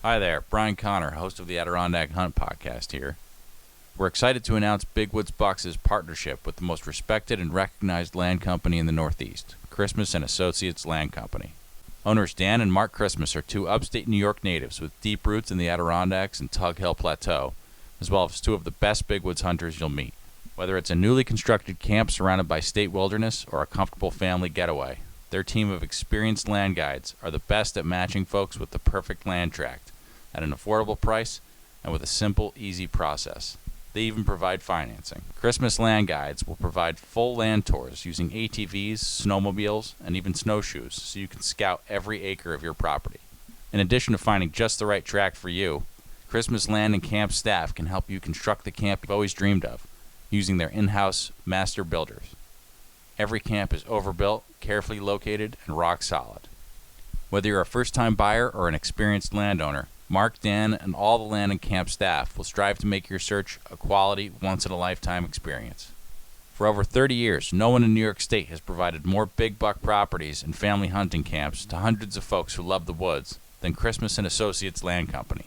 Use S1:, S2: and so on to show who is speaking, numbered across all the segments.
S1: Hi there, Brian Connor, host of the Adirondack Hunt Podcast here. We're excited to announce Big Woods Bucks' partnership with the most respected and recognized land company in the Northeast, Christmas & Associates Land Company. Owners Dan and Mark Christmas are two upstate New York natives with deep roots in the Adirondacks and Tug Hill Plateau, as well as two of the best big woods hunters you'll meet. Whether it's a newly constructed camp surrounded by state wilderness or a comfortable family getaway, their team of experienced land guides are the best at matching folks with the perfect land tract at an affordable price and with a simple, easy process. They even provide financing. Christmas Land Guides will provide full land tours using ATVs, snowmobiles, and even snowshoes so you can scout every acre of your property. In addition to finding just the right tract for you, Christmas Land and Camp staff can help you construct the camp you've always dreamed of using their in-house master builders. Every camp is overbuilt, carefully located, and rock solid. Whether you're a first-time buyer or an experienced landowner, Mark, Dan, and all the land and camp staff will strive to make your search a quality, once-in-a-lifetime experience. For over 30 years, no one in New York State has provided more big buck properties and family hunting camps to hundreds of folks who love the woods than Christmas & Associates Land Company.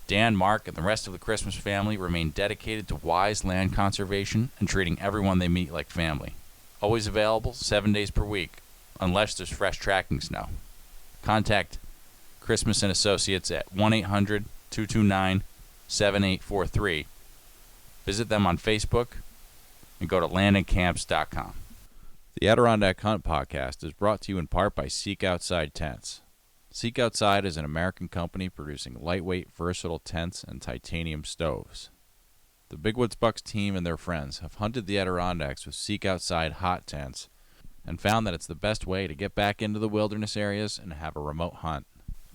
S1: Dan, Mark, and the rest of the Christmas family remain dedicated to wise land conservation and treating everyone they meet like family. Always available 7 days per week, unless there's fresh tracking snow. Contact Christmas & Associates at 1-800-229-7843. Visit them on Facebook and go to landandcamps.com. The Adirondack Hunt Podcast is brought to you in part by Seek Outside Tents. Seek Outside is an American company producing lightweight, versatile tents and titanium stoves. The Big Woods Bucks team and their friends have hunted the Adirondacks with Seek Outside hot tents and found that it's the best way to get back into the wilderness areas and have a remote hunt.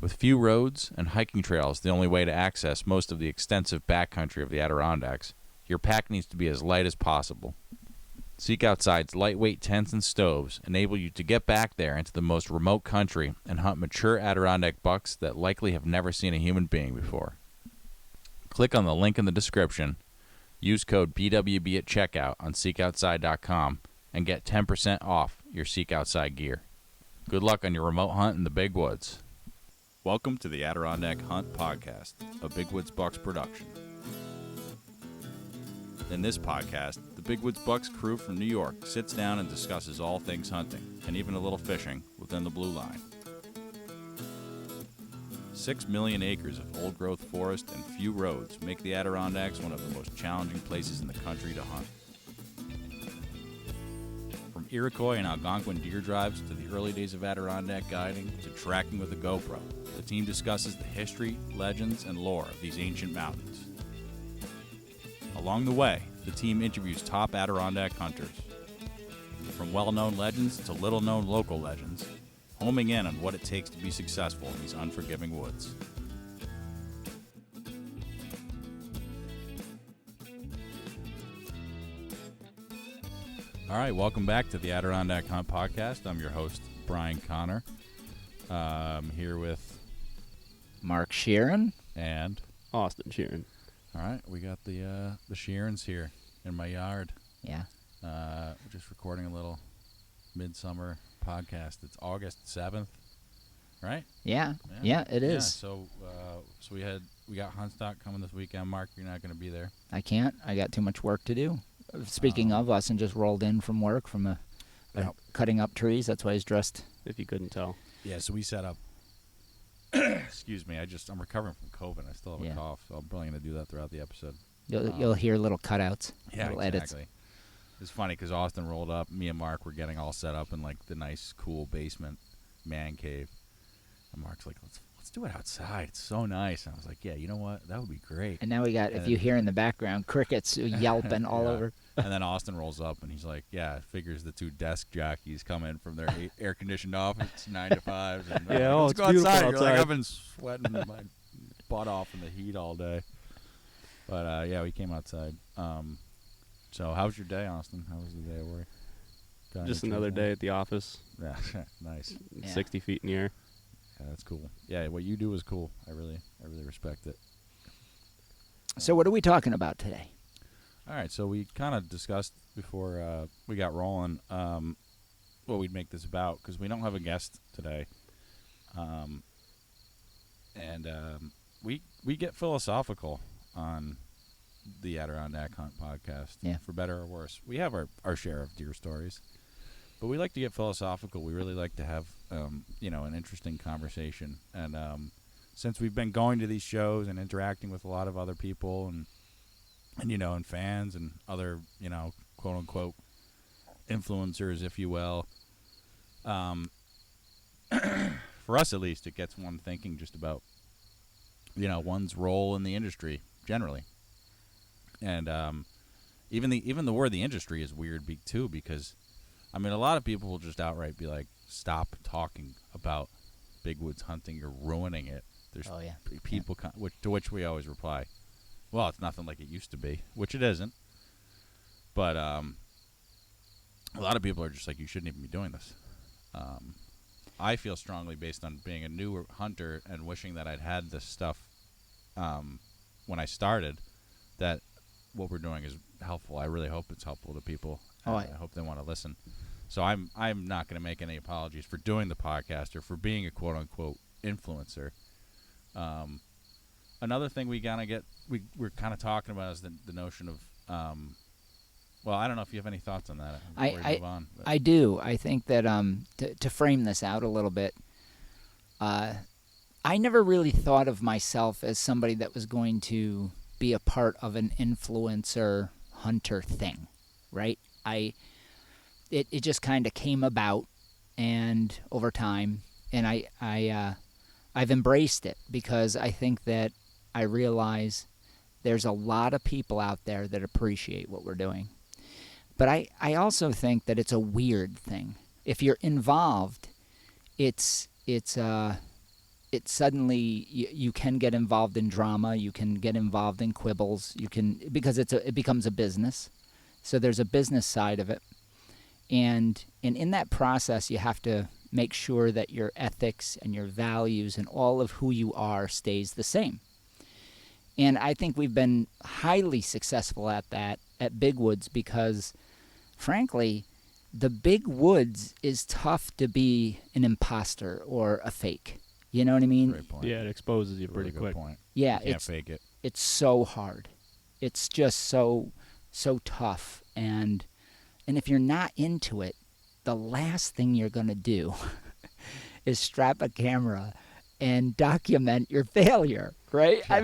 S1: With few roads and hiking trails the only way to access most of the extensive backcountry of the Adirondacks, your pack needs to be as light as possible. Seek Outside's lightweight tents and stoves enable you to get back there into the most remote country and hunt mature Adirondack bucks that likely have never seen a human being before. Click on the link in the description, use code BWB at checkout on SeekOutside.com, and get 10% off your Seek Outside gear. Good luck on your remote hunt in the Big Woods. Welcome to the Adirondack Hunt Podcast, a Big Woods Bucks production. In this podcast, the Big Woods Bucks crew from New York sits down and discusses all things hunting, and even a little fishing, within the blue line. 6 million acres of old-growth forest and few roads make the Adirondacks one of the most challenging places in the country to hunt. From Iroquois and Algonquin deer drives to the early days of Adirondack guiding to tracking with a GoPro, the team discusses the history, legends, and lore of these ancient mountains. Along the way, the team interviews top Adirondack hunters. From well-known legends to little-known local legends, homing in on what it takes to be successful in these unforgiving woods. All right, welcome back to the Adirondack Hunt Podcast. I'm your host, Brian Connor. I'm here with
S2: Mark Sheeran
S1: and
S3: Austin Sheeran.
S1: All right, we got the Sheerans here in my yard.
S2: Yeah.
S1: We're just recording a little midsummer podcast. It's August 7th, right?
S2: Yeah, it is.
S1: Yeah, so we got Huntstock coming this weekend. Mark, you're not going to be there.
S2: I can't. I got too much work to do. Speaking of, Austin just rolled in from work from cutting up trees. That's why he's dressed.
S3: If you couldn't tell.
S1: Yeah, so we set up. Excuse me. I'm recovering from COVID. I still have a cough, so I'm probably going to do that throughout the episode.
S2: You'll hear little cutouts.
S1: Yeah,
S2: little
S1: exactly.
S2: Edits.
S1: It's funny because Austin rolled up. Me and Mark were getting all set up in like the nice, cool basement man cave. And Mark's like, let's do it outside. It's so nice. And I was like, yeah, you know what? That would be great.
S2: And now we got, if you hear in the background, crickets yelping all over.
S1: And then Austin rolls up and he's like, yeah, figures the two desk jockeys come in from their air-conditioned office, 9 to 5. And let's go outside. You're like, I've been sweating my butt off in the heat all day. But, yeah, we came outside. So how was your day, Austin? How was the day at work?
S3: Just another day at the office.
S1: Yeah, nice.
S3: 60 feet in the air.
S1: Yeah, that's cool. Yeah, what you do is cool. I really respect it.
S2: So what are we talking about today?
S1: All right, so we kind of discussed before we got rolling what we'd make this about because we don't have a guest today. And
S4: we get philosophical on the Adirondack Hunt Podcast, for better or worse. We have our share of deer stories, but we like to get philosophical. We really like to have, an interesting conversation. And since we've been going to these shows and interacting with a lot of other people and fans and other, quote unquote influencers, if you will, for us at least, it gets one thinking just about, one's role in the industry generally. And even the word the industry is weird too, because a lot of people will just outright be like, stop talking about big woods hunting, you're ruining it. There's people to which we always reply, well, it's nothing like it used to be, which it isn't. But a lot of people are just like, you shouldn't even be doing this. I feel strongly, based on being a newer hunter and wishing that I'd had this stuff when I started, that what we're doing is helpful. I really hope it's helpful to people. I hope they want to listen. So I'm not going to make any apologies for doing the podcast or for being a quote unquote influencer. Another thing we're kind of talking about is the notion of well, I don't know if you have any thoughts on that before we move on.
S2: I do. I think that to frame this out a little bit, I never really thought of myself as somebody that was going to be a part of an influencer hunter thing, right? It just kind of came about, and over time, and I've embraced it, because I think that I realize there's a lot of people out there that appreciate what we're doing. But I also think that it's a weird thing. If you're involved, it's suddenly you can get involved in drama, you can get involved in quibbles, because it becomes a business. So there's a business side of it. And in that process, you have to make sure that your ethics and your values and all of who you are stays the same. And I think we've been highly successful at that at Big Woods, because, frankly, the Big Woods is tough to be an imposter or a fake. You know what I mean?
S4: Great point.
S3: Yeah, it exposes you pretty
S4: Really
S3: quick.
S4: good point.
S2: Yeah,
S4: you can't fake it.
S2: It's so hard. It's just so tough. And if you're not into it, the last thing you're going to do is strap a camera and document your failure, right?
S4: Yeah.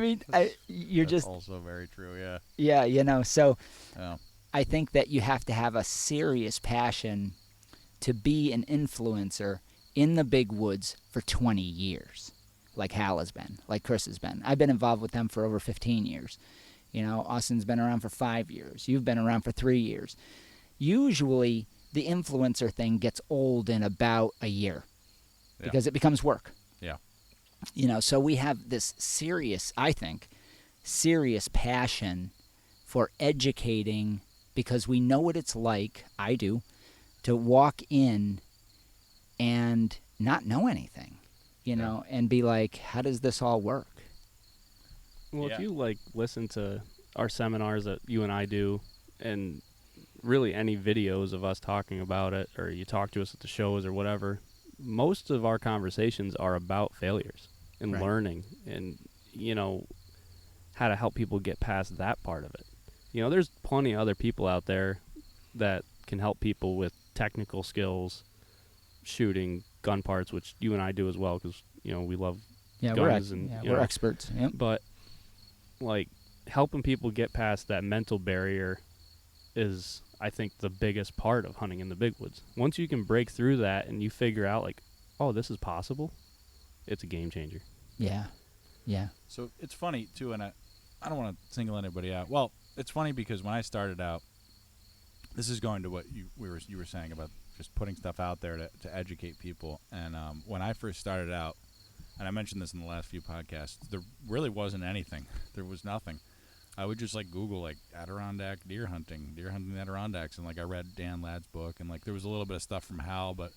S2: You're
S4: That's
S2: just
S4: also very true, yeah.
S2: Yeah, so
S4: Yeah.
S2: I think that you have to have a serious passion to be an influencer in the Big Woods for 20 years, like Hal has been, like Chris has been. I've been involved with them for over 15 years. Austin's been around for 5 years. You've been around for 3 years. Usually, the influencer thing gets old in about a year because it becomes work.
S4: Yeah.
S2: So we have this serious passion for educating, because we know what it's like, I do, to walk in and not know anything, and be like, how does this all work?
S3: Well, if you listen to our seminars that you and I do, and really any videos of us talking about it, or you talk to us at the shows or whatever, most of our conversations are about failures and learning and, how to help people get past that part of it. There's plenty of other people out there that can help people with technical skills, shooting, gun parts, which you and I do as well, because, we love guns.
S2: We're experts. Yep.
S3: But, helping people get past that mental barrier is, I think, the biggest part of hunting in the Big Woods. Once you can break through that and you figure out, oh, this is possible, it's a game changer.
S2: Yeah.
S4: So it's funny, too, and I don't want to single anybody out. Well, it's funny because when I started out, this is going to what you were saying about just putting stuff out there to educate people. And when I first started out, and I mentioned this in the last few podcasts, there really wasn't anything. There was nothing. I would just Google Adirondack deer hunting the Adirondacks, and I read Dan Ladd's book, and there was a little bit of stuff from Hal, but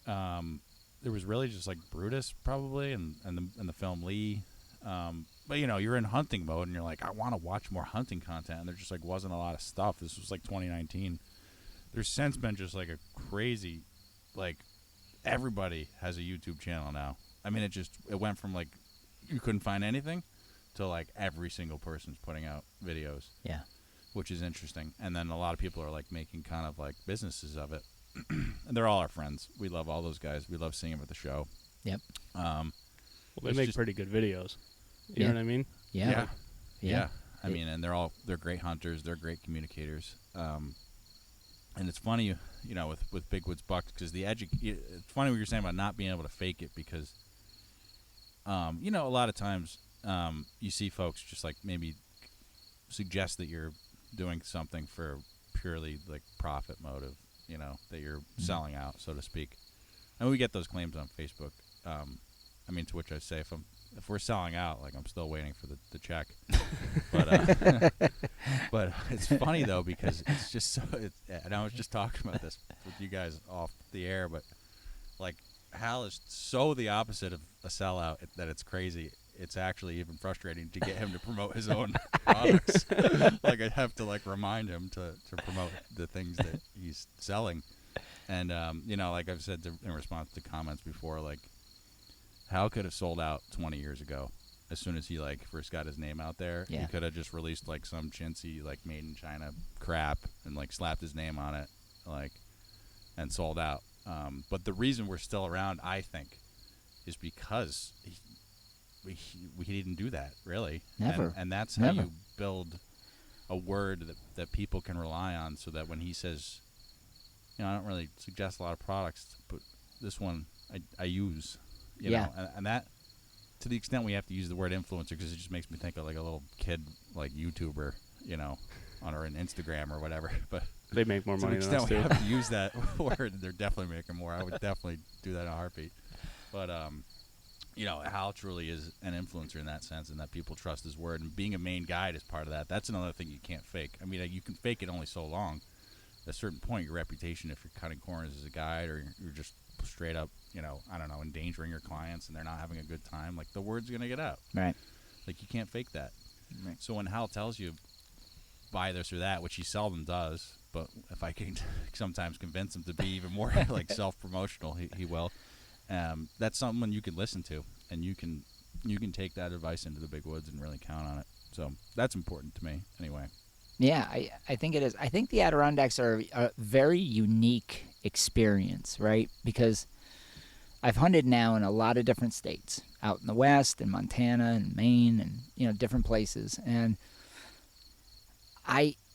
S4: there was really just Brutus probably, and the film Lee. But you're in hunting mode, and you're I want to watch more hunting content, and there just wasn't a lot of stuff. This was 2019. There's since been just a crazy, everybody has a YouTube channel now. It went from you couldn't find anything, to like every single person's putting out videos.
S2: Yeah.
S4: Which is interesting. And then a lot of people are like making kind of like businesses of it. And they're all our friends. We love all those guys. We love seeing them at the show.
S2: Yep.
S3: Well, they make pretty good videos. You know what I mean?
S2: Yeah.
S4: I mean, and they're great hunters. They're great communicators. And it's funny, you know, with Big Woods Bucks, because it's funny what you're saying about not being able to fake it, because, you know, a lot of times you see folks just like maybe suggest that you're doing something for purely like profit motive, you know, that you're selling out, so to speak. And we get those claims on Facebook. I mean, to which I say, if we're selling out, like, I'm still waiting for the check. But it's funny though, because it's just so. And I was just talking about this with you guys off the air, but like, Hal is so the opposite of a sellout that it's crazy. It's actually even frustrating to get him to promote his own products. Like, I have to like remind him to promote the things that he's selling. And you know, like I've said in response to comments before, like, Hal could have sold out 20 years ago. As soon as he like first got his name out there, he could have just released like some chintzy like made in China crap and like slapped his name on it, like, and sold out. But the reason we're still around, I think, is because we didn't do that, really.
S2: Never.
S4: And that's how you build a word that people can rely on, so that when he says, you know, I don't really suggest a lot of products, but this one I use, you know, and that, to the extent we have to use the word influencer, because it just makes me think of like a little kid, like YouTuber, you know, on an Instagram or whatever. But
S3: they make more money than us,
S4: to the extent we
S3: too.
S4: have to use that word, they're definitely making more. I would definitely do that in a heartbeat. But you know, Hal truly is an influencer in that sense, and that people trust his word. And being a main guide is part of that. That's another thing you can't fake. I mean, you can fake it only so long. At a certain point, your reputation, if you're cutting corners as a guide, or you're just straight up, you know, I don't know, endangering your clients and they're not having a good time, like, the word's going to get out.
S2: Right.
S4: Like, you can't fake that.
S2: Right.
S4: So when Hal tells you, buy this or that, which he seldom does, but if I can sometimes convince him to be even more like self-promotional, he will. That's something you can listen to, and you can take that advice into the big woods and really count on it. So that's important to me anyway.
S2: Yeah, I think it is. I think the Adirondacks are a very unique experience, right? Because I've hunted now in a lot of different states, out in the West, in Montana, and Maine, and, you know, different places. And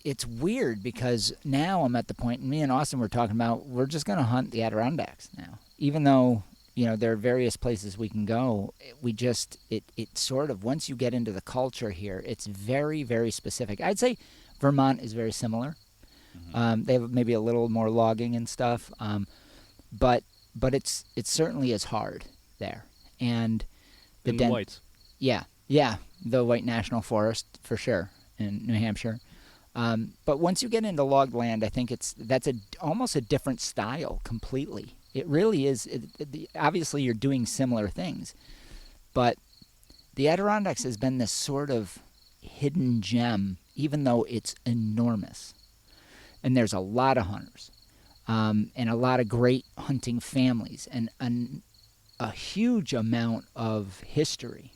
S2: it's weird, because now I'm at the point, and me and Austin were talking about, we're just going to hunt the Adirondacks now. Even though, you know, there are various places we can go, it sort of, once you get into the culture here, it's very, very specific. I'd say Vermont is very similar. Mm-hmm. They have maybe a little more logging and stuff, but it certainly is hard there. And
S3: the whites.
S2: Yeah, the White National Forest for sure in New Hampshire. But once you get into logged land, I think that's almost a different style completely. It really is. Obviously, you're doing similar things, but the Adirondacks has been this sort of hidden gem, even though it's enormous. And there's a lot of hunters, and a lot of great hunting families, and a huge amount of history.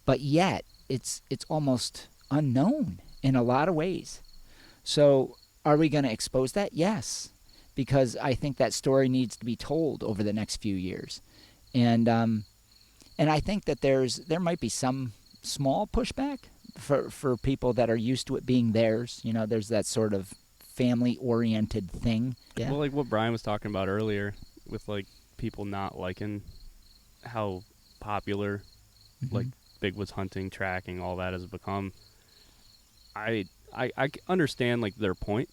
S2: But yet, it's almost unknown in a lot of ways. So are we going to expose that? Yes, because I think that story needs to be told over the next few years. And I think that there might be some small pushback for people that are used to it being theirs. You know, there's that sort of family-oriented thing. Yeah.
S3: Well, like what Brian was talking about earlier, with like people not liking how popular like big woods hunting, tracking, all that has become. I understand like their point,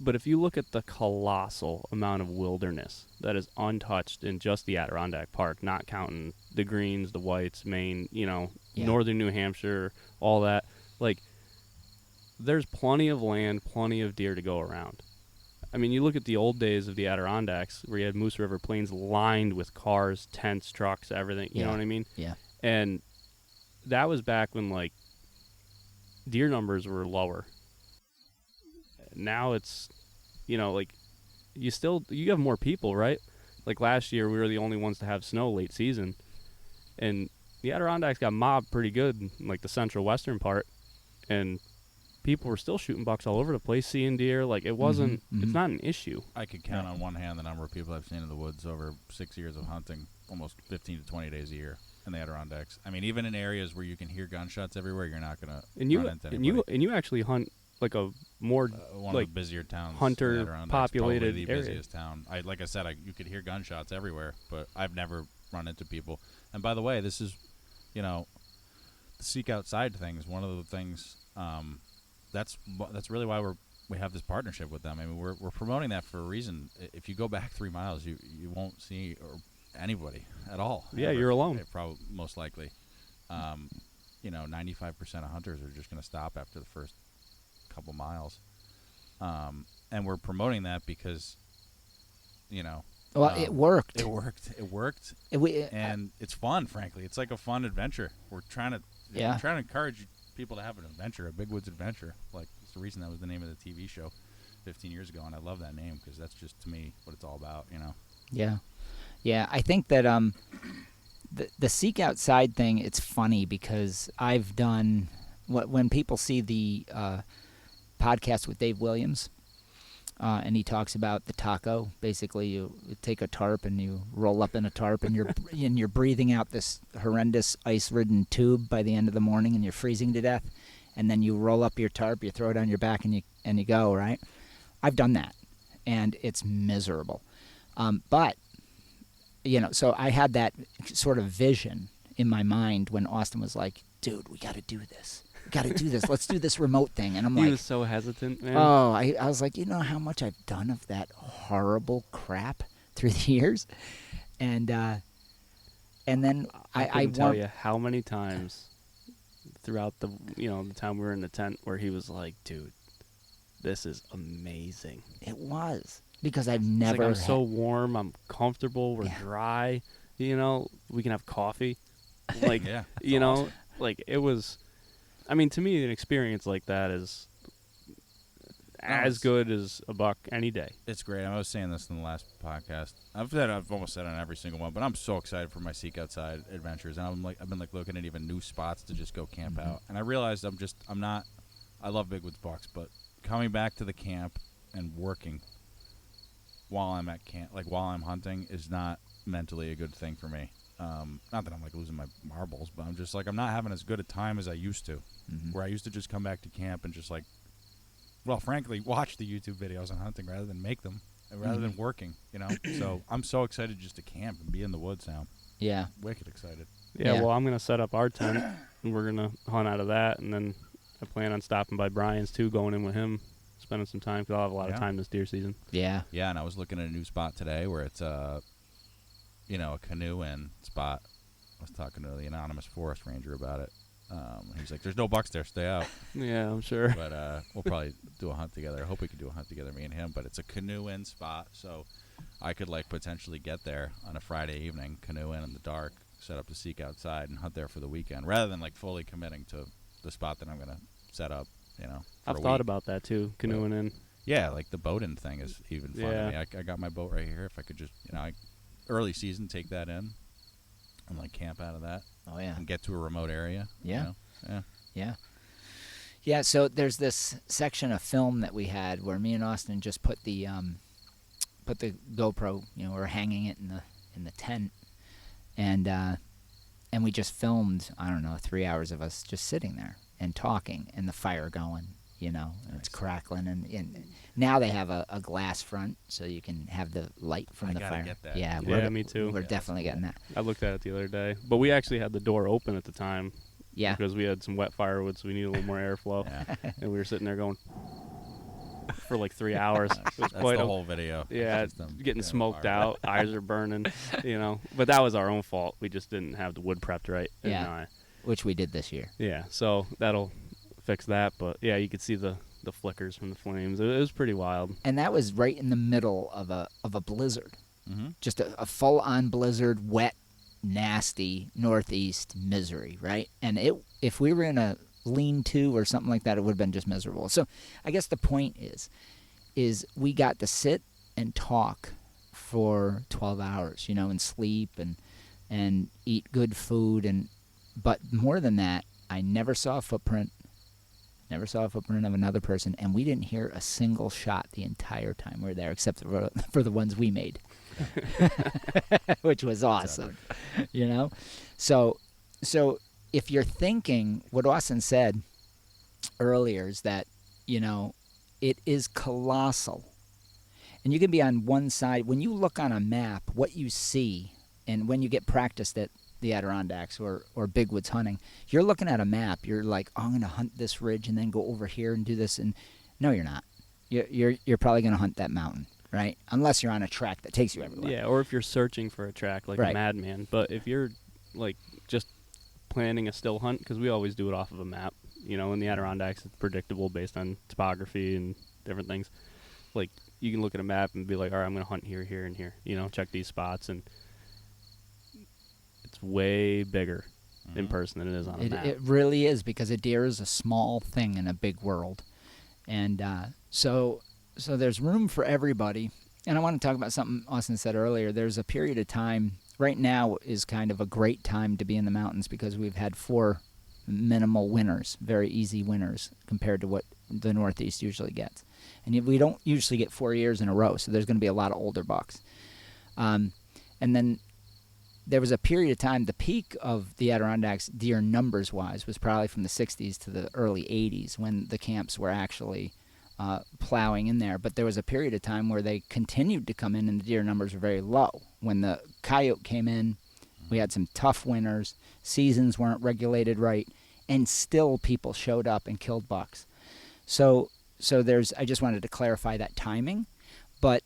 S3: but if you look at the colossal amount of wilderness that is untouched in just the Adirondack Park, not counting the greens, the whites, Maine, you know, northern New Hampshire, all that, like, there's plenty of land, plenty of deer to go around. I mean, you look at the old days of the Adirondacks, where you had Moose River Plains lined with cars, tents, trucks, everything, you know what I mean?
S2: Yeah. And
S3: that was back when, like, deer numbers were lower. Now it's, you know, like, you have more people, right? Like last year, we were the only ones to have snow late season, and the Adirondacks got mobbed pretty good in, like, the central western part, and people were still shooting bucks all over the place, seeing deer. Like, it wasn't, it's not an issue.
S4: I could count on one hand the number of people I've seen in the woods over 6 years of hunting, almost 15 to 20 days a year in the Adirondacks. I mean, even in areas where you can hear gunshots everywhere, you're not going to run into anybody.
S3: And you actually hunt like a more
S4: one
S3: like
S4: of the busier towns,
S3: hunter
S4: the Adirondacks,
S3: populated
S4: probably the
S3: area.
S4: busiest town. Like I said, you could hear gunshots everywhere, but I've never run into people. And by the way, this is, the seek outside thing is one of the things. That's really why we have this partnership with them. I mean, we're promoting that for a reason. If you go back 3 miles, you won't see anybody at all.
S3: Yeah,
S4: ever.
S3: you're alone.
S4: Probably most likely. 95% of hunters are just going to stop after the first couple miles. And we're promoting that because,
S2: Well, it worked.
S4: It worked. And it's fun, frankly. It's like a fun adventure. We're trying to encourage people to have an adventure, a big woods adventure. Like, it's the reason that was the name of the TV show 15 years ago, and I love that name because that's just, to me, what it's all about,
S2: Yeah, I think that the seek outside thing, it's funny because I've done when people see the podcast with Dave Williams, and he talks about the taco. Basically, you take a tarp and you roll up in a tarp, and you're breathing out this horrendous ice-ridden tube by the end of the morning, and you're freezing to death. And then you roll up your tarp, you throw it on your back, and you go, right? I've done that, and it's miserable. But so I had that sort of vision in my mind when Austin was like, "Dude, we got to do this. We got to do this. Let's do this remote thing." And I'm like,
S3: he was so hesitant, man.
S2: Oh, I was like, you know how much I've done of that horrible crap through the years, and then
S3: I couldn't tell you how many times throughout the the time we were in the tent where he was like, "Dude, this is amazing."
S2: It was because I've never.
S3: Like, I'm so warm. I'm comfortable. We're dry. We can have coffee. Like,
S4: awesome.
S3: like it was. I mean, to me, an experience like that is as good as a buck any day.
S4: It's great. I was saying this in the last podcast. I've almost said it on every single one, but I'm so excited for my seek outside adventures, and I've been looking at even new spots to just go camp out. And I realized I love big woods bucks, but coming back to the camp and working while I'm at camp, like while I'm hunting, is not mentally a good thing for me. Not that I'm losing my marbles, but I'm just I'm not having as good a time as I used to, where I used to just come back to camp and just frankly, watch the YouTube videos on hunting rather than make them, and rather than working, So I'm so excited just to camp and be in the woods now.
S2: Yeah.
S4: Wicked excited.
S3: Yeah, well, I'm going to set up our tent, and we're going to hunt out of that, and then I plan on stopping by Brian's, too, going in with him, spending some time, because I'll have a lot of time this deer season.
S2: Yeah.
S4: Yeah, and I was looking at a new spot today where it's a canoe-in spot. I was talking to the anonymous forest ranger about it. He's like, "There's no bucks there. Stay out."
S3: Yeah, I'm sure.
S4: But we'll probably do a hunt together. I hope we could do a hunt together, me and him. But it's a canoe-in spot, so I could potentially get there on a Friday evening, canoe in the dark, set up to seek outside, and hunt there for the weekend, rather than fully committing to the spot that I'm going to set up.
S3: I've thought about that too, canoeing in.
S4: Yeah, the boating thing is even fun to me. I got my boat right here. If I could just, early season, take that in and camp out of that.
S2: Oh yeah.
S4: And get to a remote area.
S2: Yeah.
S4: Yeah.
S2: Yeah. So there's this section of film that we had where me and Austin just put the GoPro. We're hanging it in the tent, and we just filmed. I don't know, 3 hours of us just sitting there and talking, and the fire going. And it's crackling, and now they have a glass front, so you can have the light from the fire.
S4: Get that.
S2: Yeah,
S3: me too.
S2: We're definitely getting that.
S3: I looked at it the other day, but we actually had the door open at the time.
S2: Yeah.
S3: Because we had some wet firewood, so we needed a little more airflow.
S4: Yeah.
S3: And we were sitting there going for 3 hours. It was
S4: That's
S3: quite
S4: the whole video.
S3: Yeah, getting smoked out. Eyes are burning, But that was our own fault. We just didn't have the wood prepped right.
S2: Yeah. Which we did this year.
S3: Yeah, so that'll fix that. But yeah, you could see the flickers from the flames. It was pretty wild.
S2: And that was right in the middle of a blizzard.
S4: Mm-hmm.
S2: Just a full-on blizzard, wet, nasty northeast misery, right? And if we were in a lean-to or something like that, it would have been just miserable. So I guess the point is we got to sit and talk for 12 hours, and sleep and eat good food, and but more than that, I never saw a footprint. Never saw a footprint of another person, and we didn't hear a single shot the entire time we were there, except for the ones we made, which was awesome, you know? So if you're thinking, what Austin said earlier is that, you know, it is colossal. And you can be on one side. When you look on a map, what you see, and when you get practiced at the Adirondacks or big woods hunting, you're looking at a map. You're like, oh, I'm going to hunt this ridge and then go over here and do this. And no, you're not. You're probably going to hunt that mountain, right? Unless you're on a track that takes you everywhere.
S3: Yeah, or if you're searching for a track like a madman. But if you're like just planning a still hunt, because we always do it off of a map, you know, in the Adirondacks it's predictable based on topography and different things. Like you can look at a map and be like, all right, I'm going to hunt here, here, and here. You know, check these spots, and it's way bigger in person than it is on a map.
S2: It really is, because a deer is a small thing in a big world. And so there's room for everybody. And I want to talk about something Austin said earlier. There's a period of time, right now is kind of a great time to be in the mountains, because we've had 4 minimal winters, very easy winters compared to what the Northeast usually gets. And we don't usually get 4 years in a row, so there's going to be a lot of older bucks. And then there was a period of time, the peak of the Adirondacks deer numbers-wise was probably from the 60s to the early 80s, when the camps were actually plowing in there. But there was a period of time where they continued to come in and the deer numbers were very low. When the coyote came in, we had some tough winters, seasons weren't regulated right, and still people showed up and killed bucks. So I just wanted to clarify that timing, but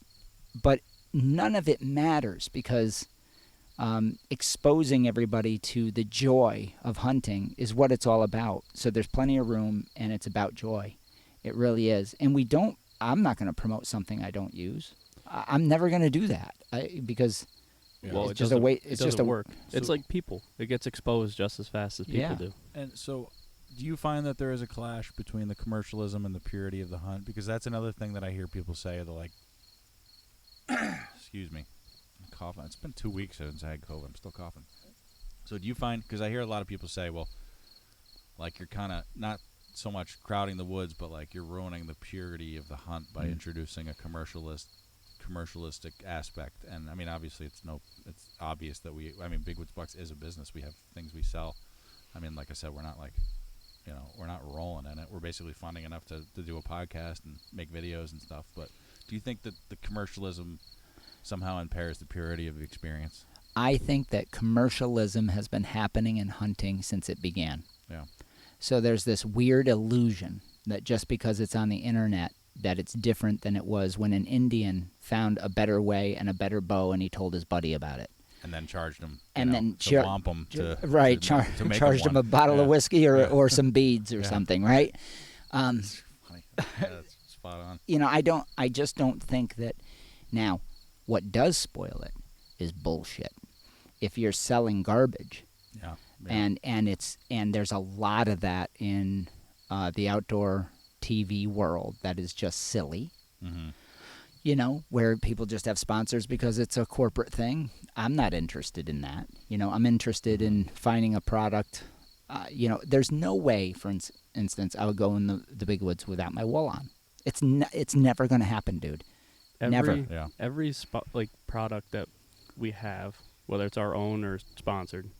S2: none of it matters, because exposing everybody to the joy of hunting is what it's all about. So there's plenty of room, and it's about joy. It really is. And I'm not going to promote something I don't use. I'm never going to do that, because
S3: Well,
S2: it's just a way.
S3: It doesn't work. It's like people. It gets exposed just as fast as people do.
S4: And so, do you find that there is a clash between the commercialism and the purity of the hunt? Because that's another thing that I hear people say. They're like, excuse me, I'm coughing. It's been 2 weeks since I had COVID. I'm still coughing. So do you find, because I hear a lot of people say, well, like you're kind of not so much crowding the woods, but like you're ruining the purity of the hunt by introducing a commercialistic aspect. And I mean, obviously it's obvious that Big Woods Bucks is a business. We have things we sell. I mean, like I said, we're not like, we're not rolling in it. We're basically funding enough to do a podcast and make videos and stuff. But do you think that the commercialism somehow impairs the purity of the experience?
S2: I think that commercialism has been happening in hunting since it began.
S4: Yeah.
S2: So there's this weird illusion that just because it's on the internet, that it's different than it was when an Indian found a better way and a better bow, and he told his buddy about it.
S4: And then charged him,
S2: to
S4: womp him
S2: charged him a bottle of whiskey or some beads or something, right?
S4: That's funny. That's spot on.
S2: I just don't think that. Now, what does spoil it is bullshit. If you're selling garbage, and there's a lot of that in the outdoor TV world that is just silly. Mm-hmm. Where people just have sponsors because it's a corporate thing. I'm not interested in that. I'm interested in finding a product. There's no way, for instance, I would go in the big woods without my wool on. It's never going to happen, dude. Never.
S3: Every product that we have, whether it's our own or sponsored,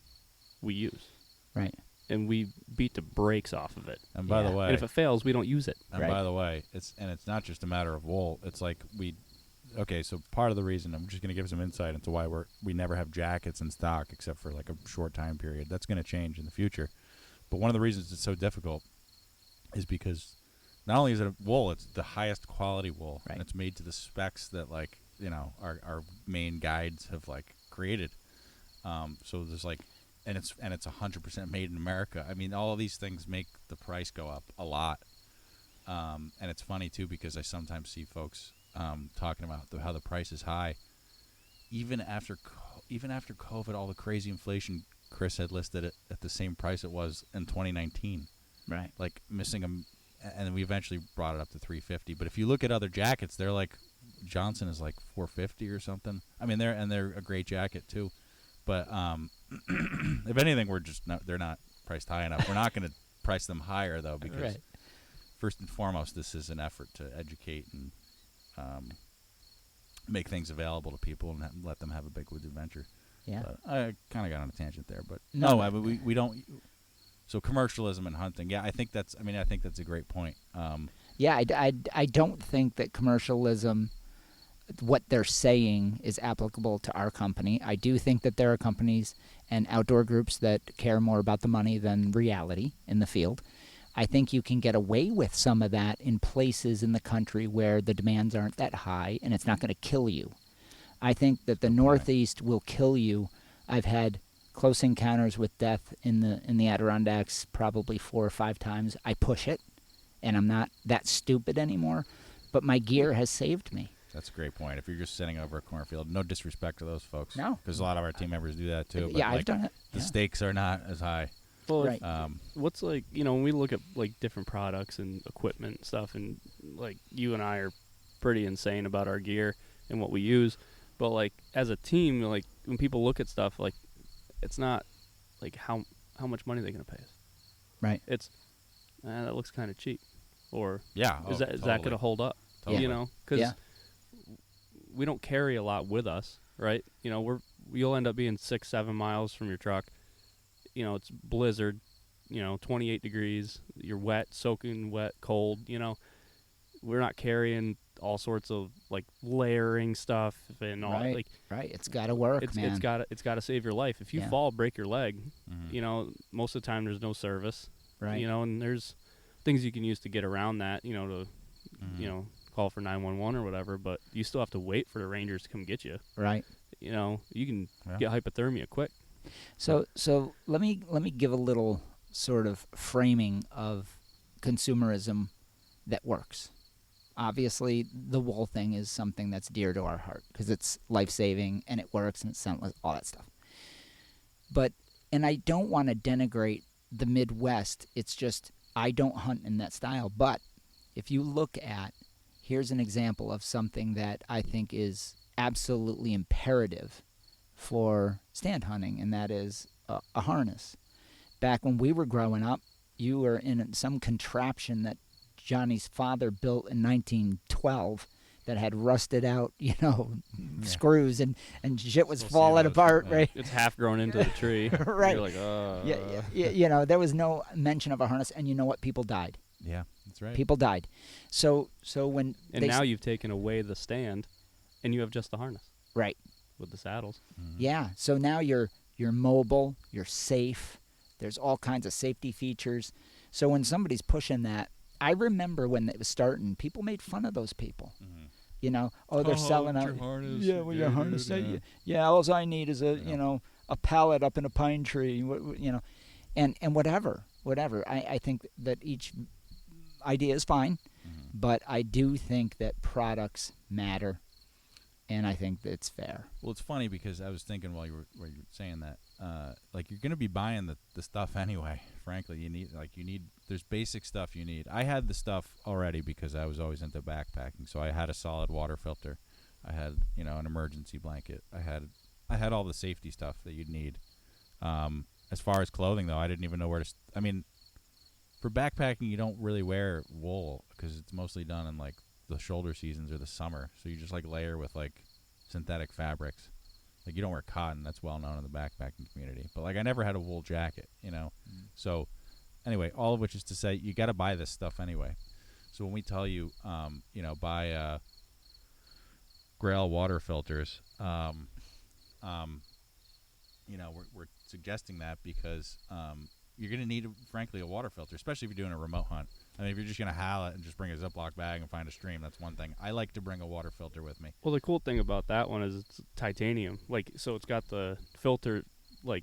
S3: we use. Right. And we beat the brakes off of it.
S4: And by the way,
S3: and if it fails, we don't use it.
S4: And by the way, it's not just a matter of wool. It's like so part of the reason, I'm just going to give some insight into why we never have jackets in stock except for like a short time period. That's going to change in the future. But one of the reasons it's so difficult is because not only is it wool, it's the highest quality wool, and it's made to the specs that our main guides have created. So there's and it's 100% made in America. I mean, all of these things make the price go up a lot. And it's funny too, because I sometimes see folks talking about how the price is high, even after COVID, all the crazy inflation. Chris had listed it at the same price it was in 2019.
S2: Right.
S4: Like missing them, and we eventually brought it up to $350. But if you look at other jackets, they're Johnson is $450 or something. I mean, they're a great jacket too. But if anything, they're not priced high enough. We're not going to price them higher though, because first and foremost, this is an effort to educate and make things available to people and let them have a big woods adventure.
S2: Yeah.
S4: But I kind of got on a tangent there, but
S2: No.
S4: I mean, we don't. So commercialism and hunting, yeah, I think that's a great point.
S2: Yeah, I don't think that commercialism, what they're saying, is applicable to our company. I do think that there are companies and outdoor groups that care more about the money than reality in the field. I think you can get away with some of that in places in the country where the demands aren't that high and it's not going to kill you. I think that the Northeast will kill you. I've had close encounters with death in the Adirondacks probably 4 or 5 times. I push it, and I'm not that stupid anymore, but my gear has saved me.
S4: That's a great point. If you're just sitting over a cornfield, no disrespect to those folks.
S2: No.
S4: Because a lot of our team members do that too. But
S2: Yeah, I've done it.
S4: The stakes are not as high.
S3: Well,
S2: Right.
S3: What's like, when we look at like different products and equipment and stuff, and like you and I are pretty insane about our gear and what we use, but like as a team, like when people look at stuff, like it's not like how much money are they going to pay us.
S2: Right.
S3: It's that looks kind of cheap, or
S4: Yeah.
S3: is that going to hold up?
S4: Totally.
S3: Because we don't carry a lot with us, right? You'll end up being 6-7 miles from your truck. It's blizzard, 28 degrees. You're wet, soaking wet, cold. We're not carrying all sorts of like layering stuff and all.
S2: Right. Right. It's got to work, man.
S3: It's got to save your life. If you fall, break your leg.
S4: Mm-hmm.
S3: Most of the time there's no service.
S2: Right.
S3: And there's things you can use to get around that. To call for 911 or whatever, but you still have to wait for the Rangers to come get you.
S2: Right.
S3: You can get hypothermia quick.
S2: So let me give a little sort of framing of consumerism that works. Obviously, the wool thing is something that's dear to our heart because it's life-saving and it works and it's scentless, all that stuff. And I don't want to denigrate the Midwest. It's just I don't hunt in that style. But if you look at, here's an example of something that I think is absolutely imperative for stand hunting, and that is a harness. Back when we were growing up, you were in some contraption that Johnny's father built in 1912 that had rusted out, screws and shit was falling apart, right?
S3: It's half grown into the tree.
S2: Right.
S3: You're like,
S2: Yeah, there was no mention of a harness, and you know what? People died.
S4: Yeah, that's right.
S2: People died. So when
S3: now you've taken away the stand, and you have just the harness.
S2: Right.
S3: With the saddles.
S4: Mm-hmm.
S2: Yeah. So now you're mobile. You're safe. There's all kinds of safety features. So when somebody's pushing that, I remember when it was starting, people made fun of those people.
S4: Mm-hmm.
S2: They're selling out.
S4: Harness.
S2: Yeah, well, your harness. Yeah, all I need is a pallet up in a pine tree. And whatever. I think that each idea is fine, but I do think that products matter, and I think that it's fair.
S4: Well, it's funny because I was thinking while you were saying that, like you're going to be buying the stuff anyway. Frankly, you need there's basic stuff you need. I had the stuff already because I was always into backpacking, so I had a solid water filter. I had an emergency blanket. I had all the safety stuff that you'd need. As far as clothing, though, I didn't even know where to. For backpacking, you don't really wear wool because it's mostly done in like the shoulder seasons or the summer. So you just like layer with like synthetic fabrics. Like you don't wear cotton. That's well known in the backpacking community. But like I never had a wool jacket, So anyway, all of which is to say you got to buy this stuff anyway. So when we tell you, buy Grail water filters, we're suggesting that because you're going to need, frankly, a water filter, especially if you're doing a remote hunt. I mean, if you're just going to haul it and just bring a Ziploc bag and find a stream, that's one thing. I like to bring a water filter with me.
S3: Well, the cool thing about that one is it's titanium. Like, so it's got the filter, like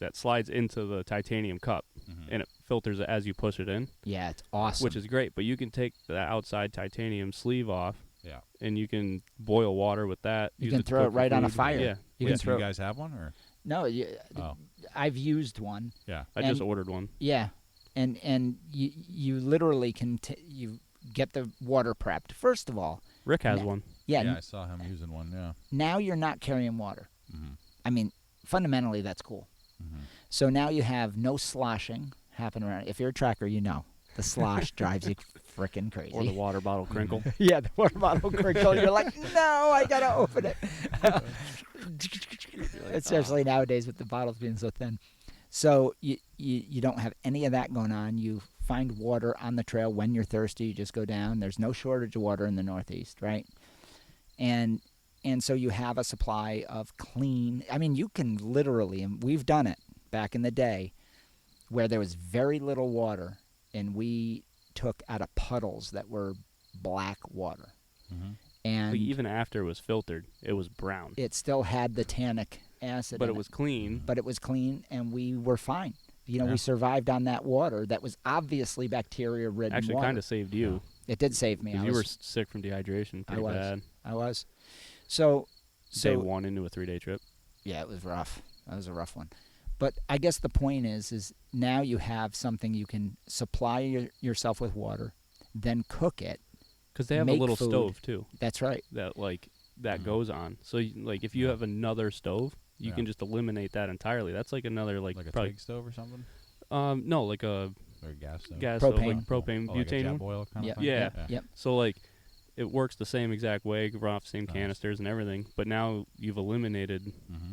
S3: that slides into the titanium cup, and it filters it as you push it in.
S2: Yeah, it's awesome.
S3: Which is great, but you can take the outside titanium sleeve off.
S4: Yeah.
S3: And you can boil water with that.
S2: You can throw it right on a fire.
S3: Yeah.
S2: You
S4: can throw. You guys have one, or?
S2: No, I've used one.
S4: Yeah.
S3: I just ordered one.
S2: Yeah. And you literally can you get the water prepped. First of all,
S3: Rick has one.
S2: Yeah,
S4: I saw him using one. Yeah.
S2: Now you're not carrying water.
S4: Mm-hmm.
S2: I mean, fundamentally, that's cool. So now you have no sloshing happening around. If you're a tracker, you know the slosh drives you freaking crazy.
S3: Or the water bottle crinkle.
S2: Yeah, the water bottle crinkle. You're like, no, I gotta open it. Especially nowadays with the bottles being so thin. So you don't have any of that going on. You find water on the trail when you're thirsty. You just go down. There's no shortage of water in the Northeast, right? And so you have a supply of clean. I mean, you can literally, and we've done it back in the day, where there was very little water, and we took out of puddles that were black water. And
S3: But even after it was filtered, it was brown.
S2: it still had the tannic acid
S3: But
S2: in
S3: it was clean.
S2: But it was clean, and we were fine. You know,
S4: Yeah.
S2: we survived on that water that was obviously bacteria-ridden
S3: Actually,
S2: water.
S3: kind of saved you.
S2: It did save me.
S3: 'Cause
S2: I
S3: you were
S2: was,
S3: sick from dehydration pretty bad.
S2: I was. So
S3: Day one into a 3-day trip.
S2: yeah, it was rough. That was a rough one. But I guess the point is now you have something you can supply yourself with water, then cook it.
S3: Because they have a
S2: Make
S3: little
S2: food.
S3: stove, too,
S2: That's right.
S3: that goes on. So, if you have another stove, you
S4: Yeah.
S3: can just eliminate that entirely. That's like another,
S4: Like a
S3: probably,
S4: TIG stove or something,
S3: no, like a
S4: or a gas stove.
S3: gas stove, like
S2: Propane.
S3: propane,
S4: Like a
S3: butane
S4: jet
S3: one.
S4: boil kind
S2: Yep.
S4: of thing.
S3: Yeah.
S2: Yep.
S3: So, it works the same exact way, run off the same
S4: Nice.
S3: canisters and everything, but now you've eliminated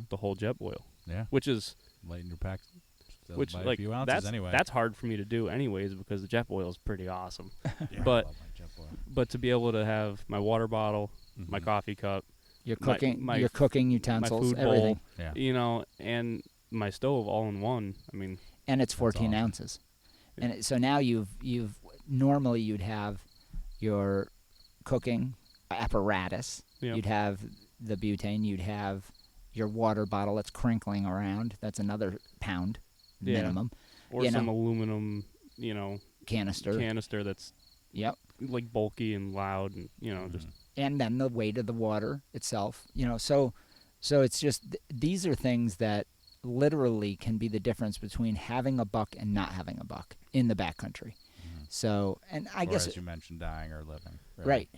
S3: the whole jet boil,
S4: Yeah.
S3: which is,
S4: Lighten your pack.
S3: which,
S4: by a few ounces
S3: that's,
S4: anyway.
S3: that's hard for me to do anyways, because the jet boil is pretty awesome.
S4: Yeah,
S3: but-
S4: I love my jet boil.
S3: But to be able to have my water bottle, my coffee cup,
S2: Your
S3: My-
S2: cooking,
S3: my
S2: your
S3: f-
S2: cooking
S3: my
S2: utensils,
S3: food
S2: everything.
S3: bowl,
S4: Yeah.
S3: and my stove all in one. I mean,
S2: And it's 14
S4: awesome.
S2: ounces. And so now you've normally you'd have your cooking apparatus.
S3: Yep.
S2: You'd have the butane. You'd have your water bottle that's crinkling around. That's another pound
S3: Yeah.
S2: minimum.
S3: or
S2: You
S3: some
S2: know.
S3: aluminum,
S2: Canister.
S3: canister that's
S2: Yep.
S3: like bulky and loud, and just
S2: And then the weight of the water itself. So it's just these are things that literally can be the difference between having a buck and not having a buck in the backcountry. So, and I
S4: Or
S2: guess
S4: as you mentioned, dying or living.
S2: right,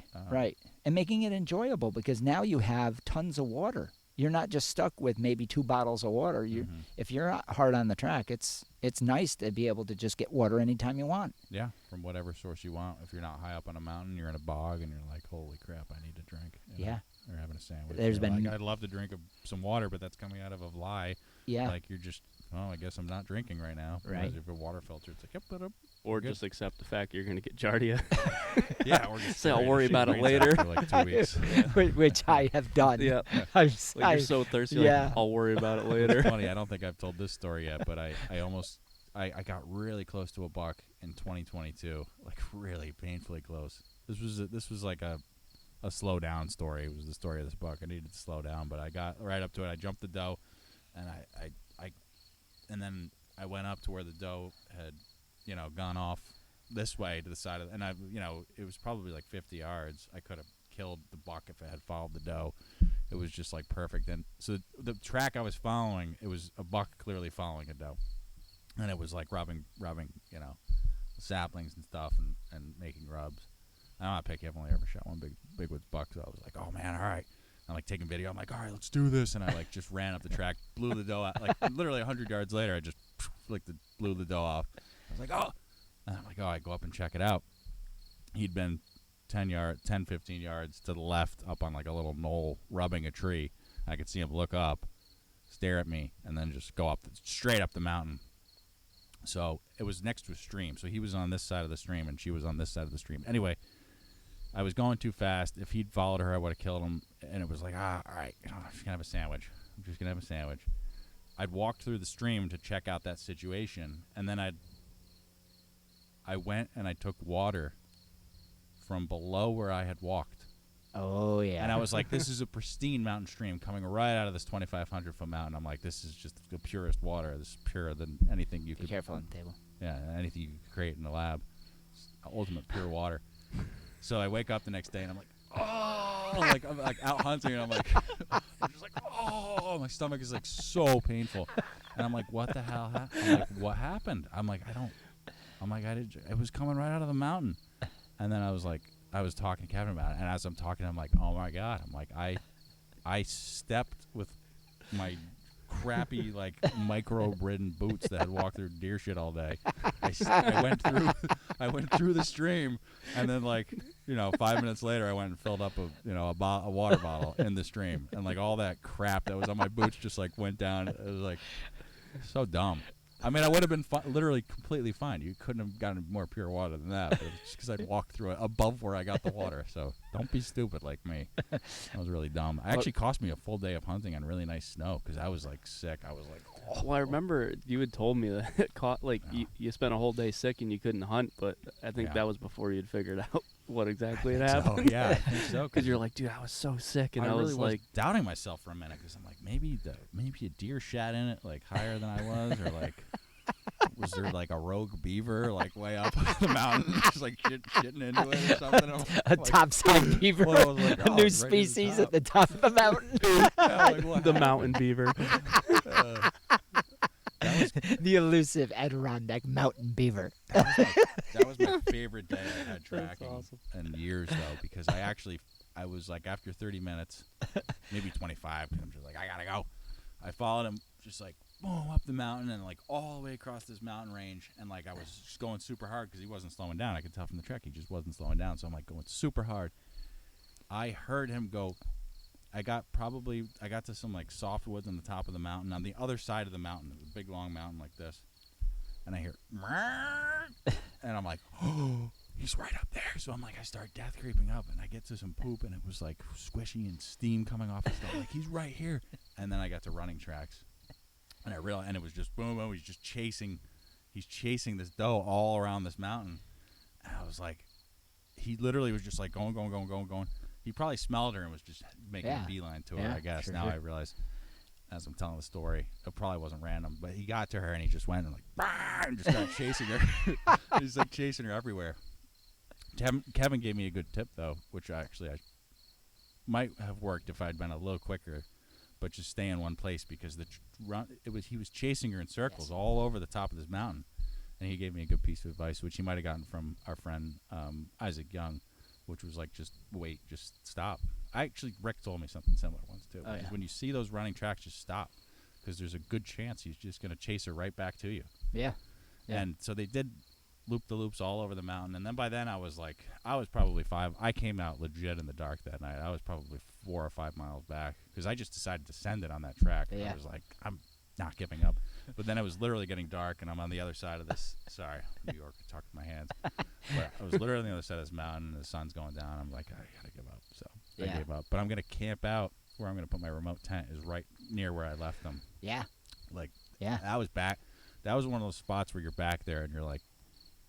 S2: and making it enjoyable, because now you have tons of water. You're not just stuck with maybe 2 bottles of water. If you're hard on the track, it's nice to be able to just get water anytime you want.
S4: Yeah, from whatever source you want. If you're not high up on a mountain, you're in a bog, and you're like, "Holy crap, I need to drink."
S2: Yeah.
S4: Or having a sandwich.
S2: There's
S4: You're
S2: been-
S4: like, I'd love to drink some water, but that's coming out of a lie.
S2: Yeah,
S4: Like you're just, I guess I'm not drinking right now.
S2: Right.
S4: Because if a water filter, it's like, yep,
S3: or
S4: Good.
S3: just accept the fact you're going to get giardia.
S4: yeah, or just
S3: Say, I'll
S4: drain-
S3: worry about it
S4: drains
S3: later.
S4: after like 2 weeks.
S2: which I have done.
S3: Yeah.
S2: I'm,
S3: Like you're so thirsty.
S2: yeah.
S3: Like, I'll worry about it
S4: It's
S3: later.
S4: funny. I don't think I've told this story yet, but I got really close to a buck in 2022, like really painfully close. This was like a slow down story. It was the story of this buck. I needed to slow down, but I got right up to it. I jumped the doe, and and then I went up to where the doe had, gone off this way to the side of, and it was probably like 50 yards. I could have killed the buck if I had followed the doe. It was just like perfect. And so the track I was following, it was a buck clearly following a doe, and it was like robbing saplings and stuff and making rubs. I'm not picky. I've only ever shot one big woods buck, so I was like, oh man, all right. I'm like taking video. I'm like, all right, let's do this. And I like just ran up the track, blew the doe out. Like literally 100 yards later, I just blew the doe off. I was like, oh. And I'm like, oh, I go up and check it out. He'd been 10, 15 yards to the left up on like a little knoll rubbing a tree. I could see him look up, stare at me, and then just go straight up the mountain. So it was next to a stream. So he was on this side of the stream and she was on this side of the stream. Anyway, I was going too fast. If he'd followed her, I would have killed him. And it was like, all right, I'm just going to have a sandwich. I'm just going to have a sandwich. I'd walked through the stream to check out that situation. And then I went and I took water from below where I had walked.
S2: Oh yeah.
S4: And I was like, this is a pristine mountain stream coming right out of this 2,500-foot mountain. I'm like, this is just the purest water. This is purer than anything you
S2: Be
S4: could.
S2: careful on the table.
S4: Yeah, anything you could create in the lab. It's ultimate pure water. So I wake up the next day and I'm like, oh, I'm like out hunting and I'm just like, oh, my stomach is like so painful. And I'm like, what the hell happened? I'm like, what happened? It was coming right out of the mountain. And then I was talking to Kevin about it. And as I'm talking, I'm like, oh my God. I'm like, I stepped with my crappy, like, microbe-ridden boots that had walked through deer shit all day. I went through the stream, and then, like, 5 minutes later, I went and filled up a water bottle in the stream, and, like, all that crap that was on my boots just, like, went down. It was, like, so dumb. I mean, I would have been literally completely fine. You couldn't have gotten more pure water than that, but it was just because I'd walked through it above where I got the water. So don't be stupid like me. That was really dumb. It actually cost me a full day of hunting on really nice snow because I was, like, sick. I was like, oh.
S3: Well, I remember you had told me that it you spent a whole day sick and you couldn't hunt, but I think that was before you'd figured out what exactly had happened.
S4: So, yeah, I think so.
S3: Because you're like, dude, I was so sick, and I
S4: really
S3: was like
S4: doubting myself for a minute because I'm like, maybe a deer shat in it, like, higher than I was, or like. Was there, like, a rogue beaver, like, way up the mountain, just, like, shitting into it or something?
S2: A topside beaver, a new species at the top of the mountain.
S3: The mountain beaver.
S2: The elusive Adirondack mountain beaver.
S4: That was my favorite day I had tracking in years, though, because I was, like, after 30 minutes, maybe 25, I'm just like, I gotta go. I followed him just, like, boom, up the mountain and, like, all the way across this mountain range. And, like, I was just going super hard because he wasn't slowing down. I could tell from the trek he just wasn't slowing down. So I'm, like, going super hard. I heard him go. I got to some, like, softwoods on the top of the mountain. On the other side of the mountain, it was a big, long mountain like this. And I hear, and I'm like, oh, he's right up there. So I'm like, I start death creeping up. And I get to some poop, and it was, like, squishy and steam coming off his stuff. Like, he's right here. And then I got to running tracks. And I realized, and it was just boom, boom. He's chasing this doe all around this mountain. And I was like, he literally was just, like, going. He probably smelled her and was just making a beeline to her, I guess. Now I realize, as I'm telling the story, it probably wasn't random. But he got to her and he just went and, like, bah! And just started chasing her. He's, like, chasing her everywhere. Kevin gave me a good tip, though, which I might have worked if I'd been a little quicker. But just stay in one place because he was chasing her in circles all over the top of this mountain, and he gave me a good piece of advice, which he might have gotten from our friend Isaac Young, which was like, just wait, just stop. Rick told me something similar once too. When you see those running tracks, just stop because there's a good chance he's just going to chase her right back to you.
S2: Yeah.
S4: And so they did loop-the-loops all over the mountain, and then by then I was probably 5. I came out legit in the dark that night. I was probably 4 or 5 miles back because I just decided to send it on that track. Yeah. I was like, I'm not giving up. But then it was literally getting dark, and I'm on the other side of this. Sorry, New York, I talked with my hands. But I was literally on the other side of this mountain, and the sun's going down. I'm like, I gotta give up. So I gave up. But I'm gonna camp out where I'm gonna put my remote tent is right near where I left them.
S2: Yeah.
S4: Like, that was back. That was one of those spots where you're back there, and you're like,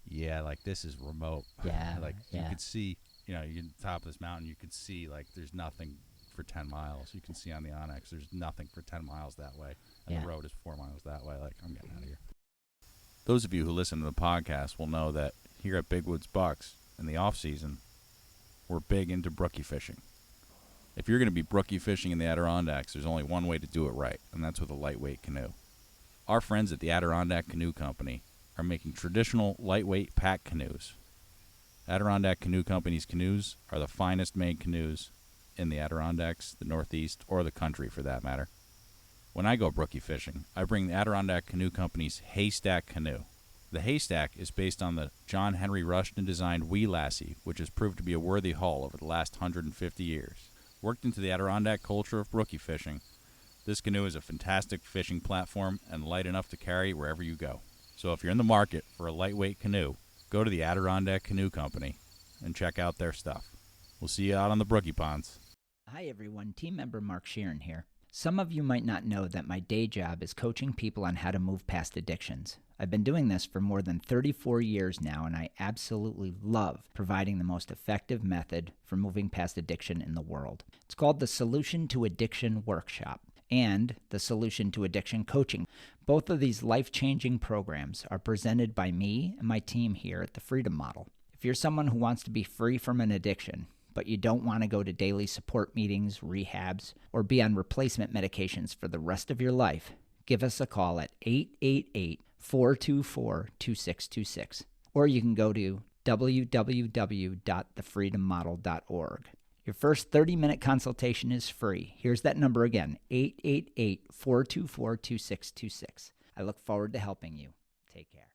S4: yeah, like, this is remote.
S2: Yeah.
S4: Like, you could see, you're at the top of this mountain, you could see, like, there's nothing for 10 miles. You can see on the Onyx, there's nothing for 10 miles that way. And the road is 4 miles that way. Like, I'm getting out of here. Those of you who listen to the podcast will know that here at Big Woods Bucks, in the off-season, we're big into brookie fishing. If you're going to be brookie fishing in the Adirondacks, there's only one way to do it right, and that's with a lightweight canoe. Our friends at the Adirondack Canoe Company are making traditional lightweight pack canoes. Adirondack Canoe Company's canoes are the finest made canoes in the Adirondacks, the Northeast, or the country for that matter. When I go brookie fishing, I bring the Adirondack Canoe Company's Haystack canoe. The Haystack is based on the John Henry Rushton designed Wee Lassie, which has proved to be a worthy haul over the last 150 years. Worked into the Adirondack culture of brookie fishing, this canoe is a fantastic fishing platform and light enough to carry wherever you go. So if you're in the market for a lightweight canoe, go to the Adirondack Canoe Company and check out their stuff. We'll see you out on the brookie ponds.
S2: Hi everyone, team member Mark Sheeran here. Some of you might not know that my day job is coaching people on how to move past addictions. I've been doing this for more than 34 years now, and I absolutely love providing the most effective method for moving past addiction in the world. It's called the Solution to Addiction Workshop and the Solution to Addiction Coaching. Both of these life-changing programs are presented by me and my team here at the Freedom Model. If you're someone who wants to be free from an addiction, but you don't want to go to daily support meetings, rehabs, or be on replacement medications for the rest of your life, give us a call at 888-424-2626. Or you can go to www.thefreedommodel.org. Your first 30-minute consultation is free. Here's that number again, 888-424-2626. I look forward to helping you. Take care.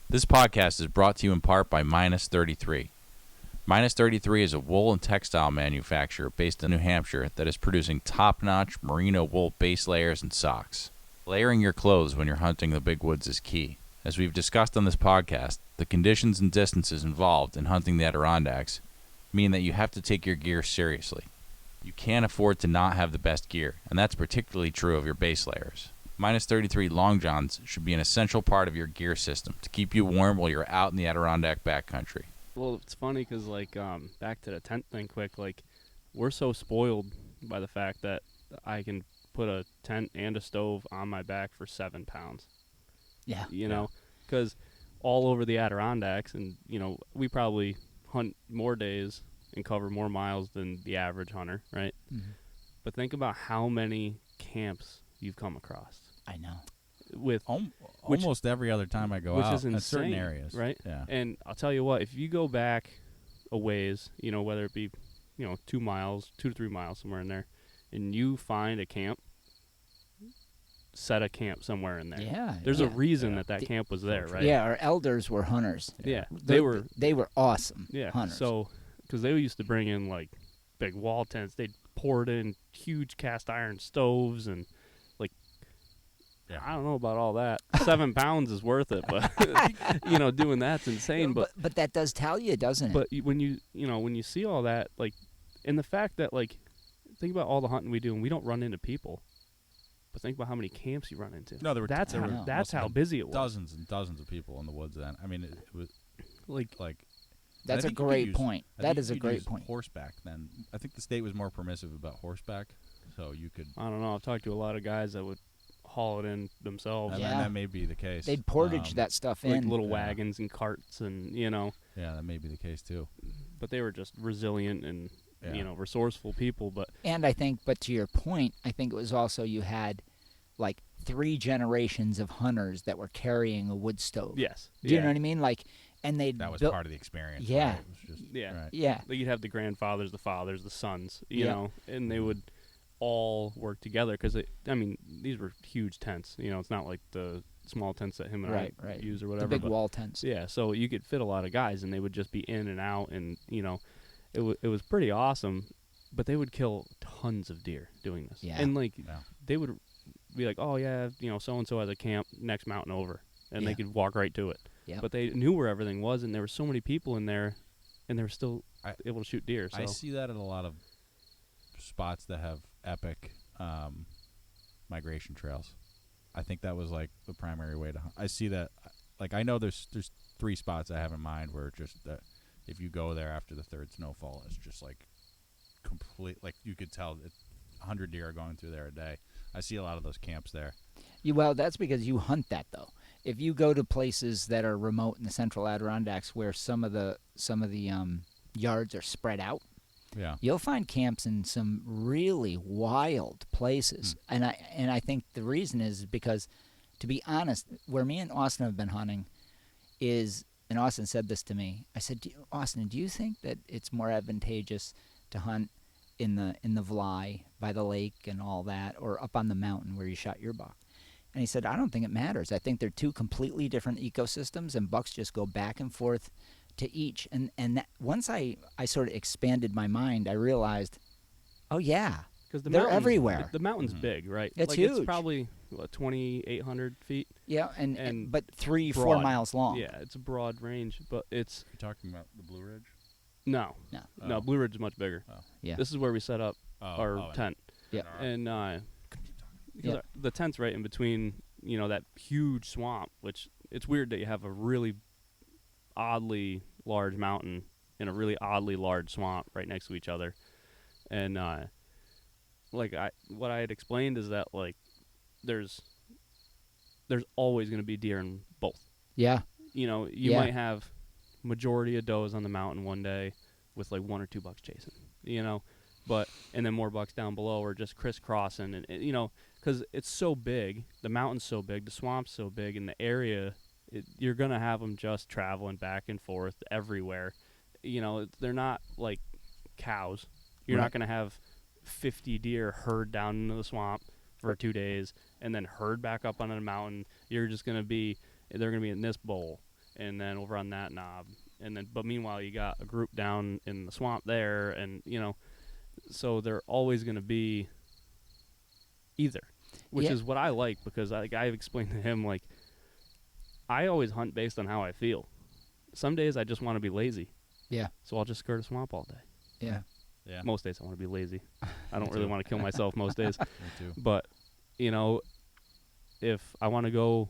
S1: This podcast is brought to you in part by Minus 33. Minus 33 is a wool and textile manufacturer based in New Hampshire that is producing top-notch merino wool base layers and socks. Layering your clothes when you're hunting the big woods is key. As we've discussed on this podcast, the conditions and distances involved in hunting the Adirondacks mean that you have to take your gear seriously. You can't afford to not have the best gear, and that's particularly true of your base layers. Minus 33 long johns should be an essential part of your gear system to keep you warm while you're out in the Adirondack backcountry.
S3: Well, it's funny because, back to the tent thing quick, we're so spoiled by the fact that I can put a tent and a stove on my back for 7 pounds.
S2: Yeah.
S3: You know, because all over the Adirondacks, and, we probably hunt more days and cover more miles than the average hunter, right?
S2: Mm-hmm.
S3: But think about how many camps you've come across.
S2: I know.
S3: With
S4: almost every other time I go
S3: which
S4: out
S3: is insane,
S4: in certain areas,
S3: right?
S4: Yeah.
S3: And I'll tell you what, if you go back a ways, whether it be 2 miles, 2 to 3 miles, somewhere in there, and you find a camp, set a camp somewhere in there.
S2: Yeah.
S3: There's a reason that camp was there, right?
S2: Yeah, our elders were hunters.
S3: Yeah.
S2: They were awesome hunters.
S3: So, because they used to bring in, big wall tents. They'd pour it in huge cast iron stoves and, I don't know about all that. 7 pounds is worth it, but, doing that's insane. But
S2: that does tell you, doesn't it?
S3: But when you see all that, and the fact that, think about all the hunting we do, and we don't run into people. But think about how many camps you run into.
S4: No,
S3: that's how busy it was.
S4: Dozens and dozens of people in the woods then. I mean, it was
S2: that's a great point. That is a great point.
S4: Horseback then. I think the state was more permissive about horseback, so you could.
S3: I don't know. I've talked to a lot of guys that would haul it in themselves.
S4: And that may be the case.
S2: They'd portage that stuff in.
S3: Little wagons and carts and,
S4: Yeah, that may be the case too.
S3: But they were just resilient and, resourceful people.
S2: And I think, but to your point, I think it was also you had 3 generations of hunters that were carrying a wood stove.
S3: Yes.
S2: Do you know what I mean? And
S4: that was part of the experience.
S2: Yeah.
S4: Right? It was just,
S3: yeah.
S4: Right.
S2: Yeah.
S3: You'd have the grandfathers, the fathers, the sons, you know, and they would all work together because, these were huge tents. It's not like the small tents that him and I use or whatever.
S2: The big wall tents.
S3: Yeah, so you could fit a lot of guys, and they would just be in and out, and, it was pretty awesome. But they would kill tons of deer doing this.
S2: Yeah.
S3: And, they would be like, oh, yeah, so-and-so has a camp next mountain over, and they could walk right to it.
S2: Yeah.
S3: But they knew where everything was, and there were so many people in there, and they were still able to shoot deer. So
S4: I see that in a lot of spots that have epic migration trails. I think that was the primary way to hunt. I see that. I know there's 3 spots I have in mind where just that if you go there after the 3rd snowfall, it's just complete. You could tell that 100 deer are going through there a day. I see a lot of those camps there.
S2: Well, that's because you hunt that though. If you go to places that are remote in the central Adirondacks where some of the yards are spread out, you'll find camps in some really wild places. And I think the reason is because, to be honest, where me and Austin have been hunting is, and Austin said this to me. I said, Austin, do you think that it's more advantageous to hunt in the Vly by the lake and all that, or up on the mountain where you shot your buck? And he said, I don't think it matters. I think they're 2 completely different ecosystems, and bucks just go back and forth to each. And that, once I sort of expanded my mind, I realized, oh yeah,
S3: because
S2: they're everywhere.
S3: The mountain's big, right?
S2: It's huge.
S3: It's probably 2,800 feet.
S2: Yeah, and but 3-4
S3: broad.
S2: miles long.
S3: Yeah, it's a broad range, but it's.
S4: You're talking about the Blue Ridge?
S3: No.
S4: Oh.
S3: No, Blue Ridge is much bigger.
S4: Oh.
S2: Yeah.
S3: This is where we set up our tent.
S2: Yeah.
S3: And the tent's right in between, that huge swamp, which it's weird that you have a really oddly large mountain and a really oddly large swamp right next to each other. And what I had explained is that there's always going to be deer in both.
S2: Yeah.
S3: You might have majority of does on the mountain one day with 1 or 2 bucks chasing, but and then more bucks down below or just crisscrossing, and because it's so big, the mountain's so big, the swamp's so big, and the area, you're gonna have them just traveling back and forth everywhere. They're not like cows. You're not going to have 50 deer herd down into the swamp for 2 days and then herd back up on a mountain. You're just going to be, they're going to be in this bowl and then over on that knob. And then, but meanwhile, you got a group down in the swamp there, and, you know, so they're always going to be either, which is what I like, because I've explained to him, like, I always hunt based on how I feel. Some days I just want to be lazy.
S2: Yeah.
S3: So I'll just skirt a swamp all day.
S2: Yeah.
S4: Yeah.
S3: Most days I want to be lazy. I don't really want to kill myself most days.
S4: Me too.
S3: But, you know, if I want to go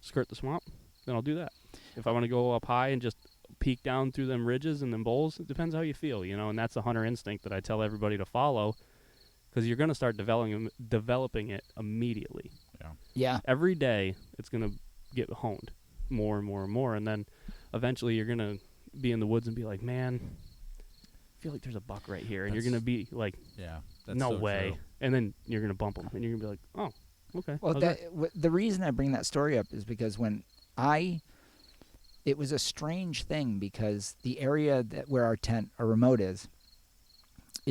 S3: skirt the swamp, then I'll do that. If I want to go up high and just peek down through them ridges and them bowls, it depends how you feel, you know, and that's the hunter instinct that I tell everybody to follow, because you're going to start developing it immediately.
S4: Yeah.
S2: Yeah.
S3: Every day it's going to get honed more and more and more, and then eventually you're going to be in the woods and be like, man, I feel like there's a buck right here, and you're going to be like,
S4: yeah, that's
S3: no
S4: so
S3: way.
S4: true.
S3: And then you're going to bump them, and you're going to be like, oh, okay.
S2: Well,
S3: how's
S2: the reason I bring that story up is because it was a strange thing, because the area where our remote is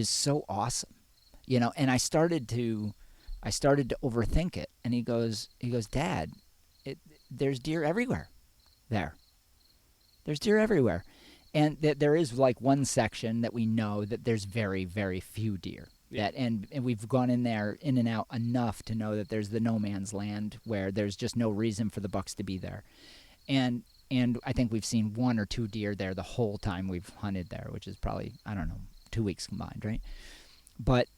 S2: so awesome, you know. And I started to overthink it. And he goes, Dad, there's deer everywhere there. There's deer everywhere, and there is like one section that we know that there's very, very few deer.
S3: Yeah.
S2: And we've gone in and out enough to know that there's the no man's land where there's just no reason for the bucks to be there. And I think we've seen 1 or 2 deer there the whole time we've hunted there, which is probably, I don't know, 2 weeks combined, right? But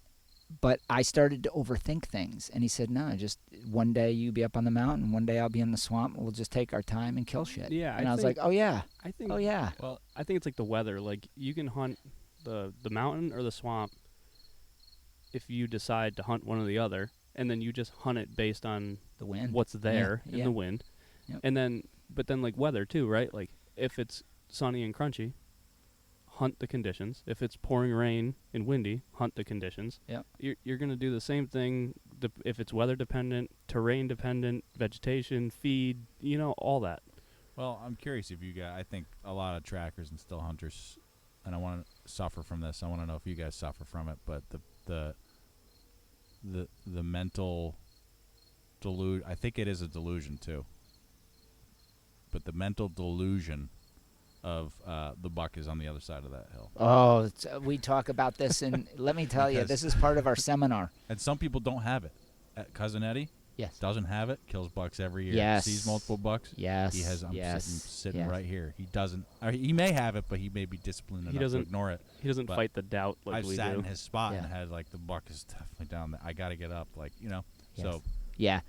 S2: I started to overthink things, and he said, no, just one day you be up on the mountain, one day I'll be in the swamp, and we'll just take our time and kill shit.
S3: Yeah,
S2: and I was like, oh yeah,
S3: I think it's like the weather. Like, you can hunt the mountain or the swamp if you decide to hunt one or the other, and then you just hunt it based on
S2: the wind,
S3: what's there in the wind.
S2: Yep.
S3: And then, but then, like, weather too, right? Like, if it's sunny and crunchy, hunt the conditions. If it's pouring rain and windy, hunt the conditions.
S2: Yep.
S3: You're going to do the same thing if it's weather dependent, terrain dependent, vegetation, feed, you know, all that.
S4: Well, I'm curious if you guys, I think a lot of trackers and still hunters, and I want to suffer from this. I want to know if you guys suffer from it, but the mental delusion, I think it is a delusion too. But the mental delusion of the buck is on the other side of that hill.
S2: Oh, we talk about this, and let me tell you, this is part of our seminar.
S4: And some people don't have it. Cousin Eddie doesn't have it, kills bucks every year.
S2: Yes.
S4: Sees multiple bucks.
S2: Yes.
S4: He has, sitting
S2: yes.
S4: right here. He doesn't, he may have it, but he may be disciplined enough to ignore it.
S3: He doesn't
S4: But
S3: fight the doubt like
S4: I've
S3: we
S4: sat
S3: do.
S4: in his spot and
S2: Yeah.
S4: had, like, the buck is definitely down there. I got to get up, like, you know.
S2: Yes.
S4: So,
S2: Yeah.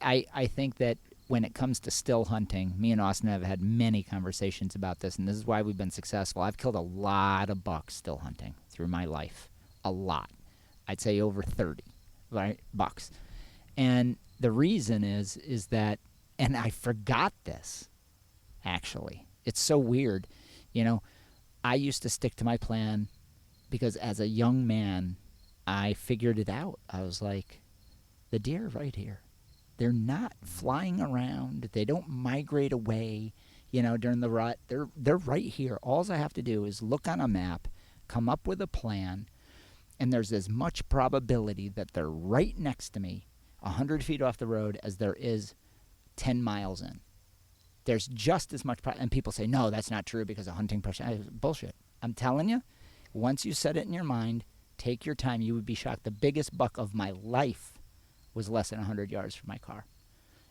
S2: I think that when it comes to still hunting, me and Austin have had many conversations about this, and this is why we've been successful. I've killed a lot of bucks still hunting through my life. A lot. I'd say over 30, right, bucks. And the reason is that, and I forgot this, actually. It's so weird. You know, I used to stick to my plan because as a young man, I figured it out. I was like, the deer right here. They're not flying around. They don't migrate away, you know, during the rut. They're right here. All I have to do is look on a map, come up with a plan, and there's as much probability that they're right next to me, 100 feet off the road, as there is 10 miles in. There's just as much and people say, no, that's not true because of hunting pressure. Bullshit. I'm telling you, once you set it in your mind, take your time, you would be shocked. The biggest buck of my life was less than 100 yards from my car,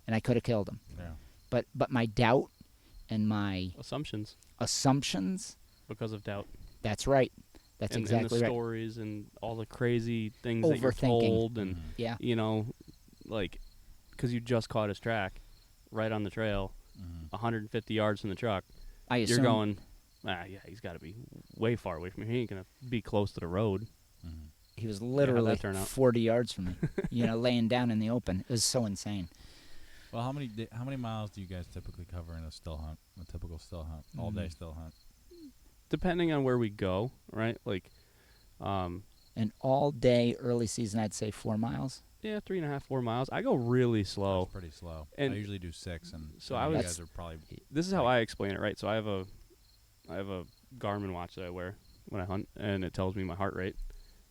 S2: and I could have killed him.
S4: yeah.
S2: But my doubt and my
S3: Assumptions
S2: because
S3: of doubt.
S2: That's right. That's
S3: and
S2: exactly
S3: the
S2: right.
S3: stories and all the crazy things that you're
S2: Overthinking.
S3: told, and
S2: Yeah.
S3: you know, like, because you just caught his track right on the trail, 150 yards from the truck.
S2: I assume,
S3: You're going, yeah, he's got to be way far away from me. He ain't gonna be close to the road.
S2: he was
S3: how'd
S2: literally
S3: that turn out?
S2: 40 yards from me, you know, laying down in the open. It was so insane.
S4: Well, how many miles do you guys typically cover in a still hunt, a typical still hunt, all-day still hunt?
S3: Depending on where we go, right? Like,
S2: An all-day early season, I'd say 4 miles.
S3: yeah, 3.5, 4 miles. I go really slow.
S4: That's pretty slow.
S3: And
S4: I usually do 6, and
S3: so
S4: you
S3: I was-
S4: guys are probably
S3: This is how I explain it, right? So I have a Garmin watch that I wear when I hunt, and it tells me my heart rate.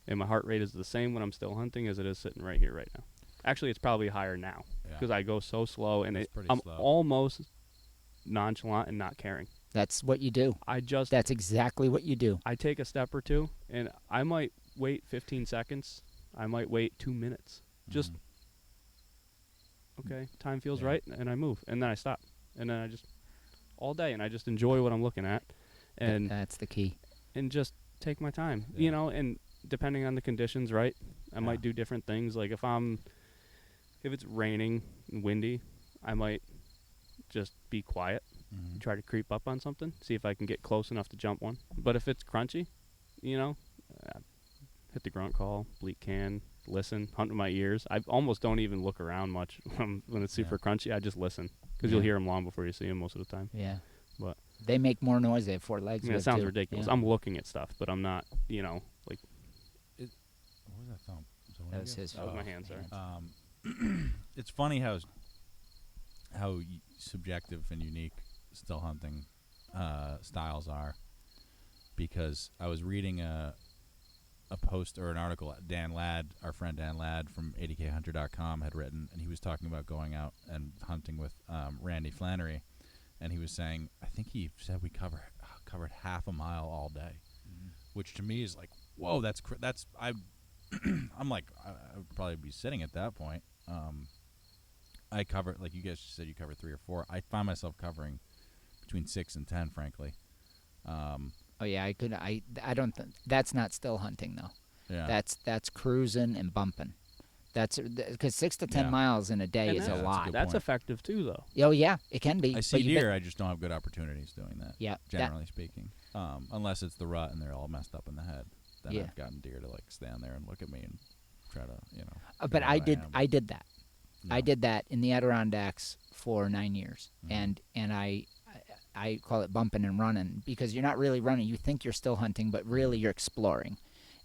S3: And my heart rate is the same when I'm still hunting as it is sitting right here right now. Actually, it's probably higher now because I go so slow, and I'm
S4: slow.
S3: almost nonchalant and not caring.
S2: That's what you do. That's exactly what you do.
S3: I take a step or two, and I might wait 15 seconds. I might wait 2 minutes. Just, okay, time feels right, and I move. And then I stop. And then I just, all day, and I just enjoy what I'm looking at. And
S2: that's the key.
S3: And just take my time, you know, and depending on the conditions, right, I might do different things. Like if it's raining and windy, I might just be quiet, try to creep up on something, see if I can get close enough to jump one. But if it's crunchy, you know, hit the grunt call, bleat can, listen, hunt with my ears. I almost don't even look around much when it's super crunchy. I just listen because you'll hear them long before you see them most of the time.
S2: Yeah.
S3: But
S2: they make more noise. They have 4 legs.
S3: I mean, it sounds ridiculous. I'm looking at stuff, but I'm not, you know, like.
S4: What was that thump?
S2: That was his.
S3: That was my hand, sorry.
S4: It's funny how subjective and unique still hunting styles are, because I was reading a post or an article Dan Ladd, our friend Dan Ladd from 80khunter.com had written, and he was talking about going out and hunting with Randy Flannery, and he was saying, I think he said we covered half a mile all day, which to me is like, whoa, that's I'm like, I would probably be sitting at that point. I cover, like you guys said, you cover 3 or 4. I find myself covering between 6 and 10, frankly.
S2: Oh yeah, I don't. That's not still hunting though.
S4: Yeah.
S2: That's cruising and bumping. That's because 6 to 10 miles in a day is a lot.
S3: That's effective too, though.
S2: Oh yeah, it can be.
S4: I see deer. I just don't have good opportunities doing that.
S2: Yeah,
S4: generally speaking, unless it's the rut and they're all messed up in the head. Then I've gotten deer to like stand there and look at me and try to, you know.
S2: But I did that. No. I did that in the Adirondacks for 9 years, and I call it bumping and running, because you're not really running. You think you're still hunting, but really you're exploring.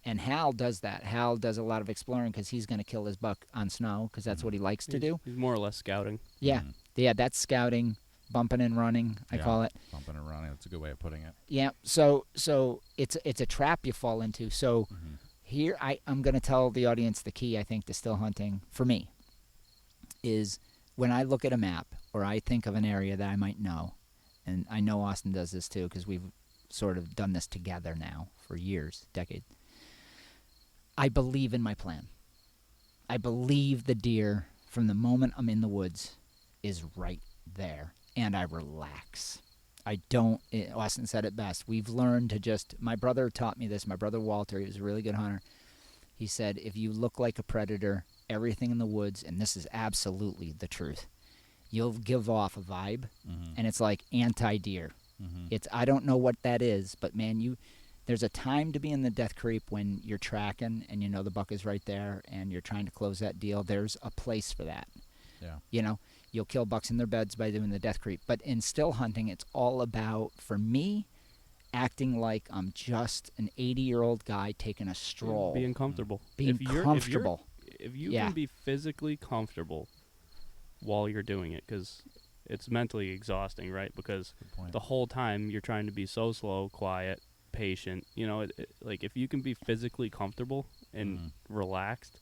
S2: And Hal does that. Hal does a lot of exploring because he's going to kill his buck on snow because that's what he likes to do.
S3: He's more or less scouting.
S2: Yeah. Yeah, that's scouting, bumping and running, I call it.
S4: Bumping and running. That's a good way of putting it.
S2: Yeah. So it's a trap you fall into. So here I'm going to tell the audience the key, I think, to still hunting for me is when I look at a map or I think of an area that I might know, and I know Austin does this too because we've sort of done this together now for years, decades. I believe in my plan. I believe the deer, from the moment I'm in the woods, is right there, and I relax. I don't, Austin said it best, we've learned to just, my brother taught me this, my brother Walter, he was a really good hunter. He said, if you look like a predator, everything in the woods, and this is absolutely the truth, you'll give off a vibe, and it's like anti-deer. It's, I don't know what that is, but man, there's a time to be in the death creep when you're tracking and you know the buck is right there and you're trying to close that deal. There's a place for that.
S4: Yeah.
S2: You know, you'll kill bucks in their beds by doing the death creep. But in still hunting, it's all about, for me, acting like I'm just an 80-year-old guy taking a stroll.
S3: Being comfortable.
S2: Being comfortable.
S3: If you can be physically comfortable while you're doing it, because it's mentally exhausting, right? Because the whole time you're trying to be so slow, quiet, patient, you know, like if you can be physically comfortable and relaxed,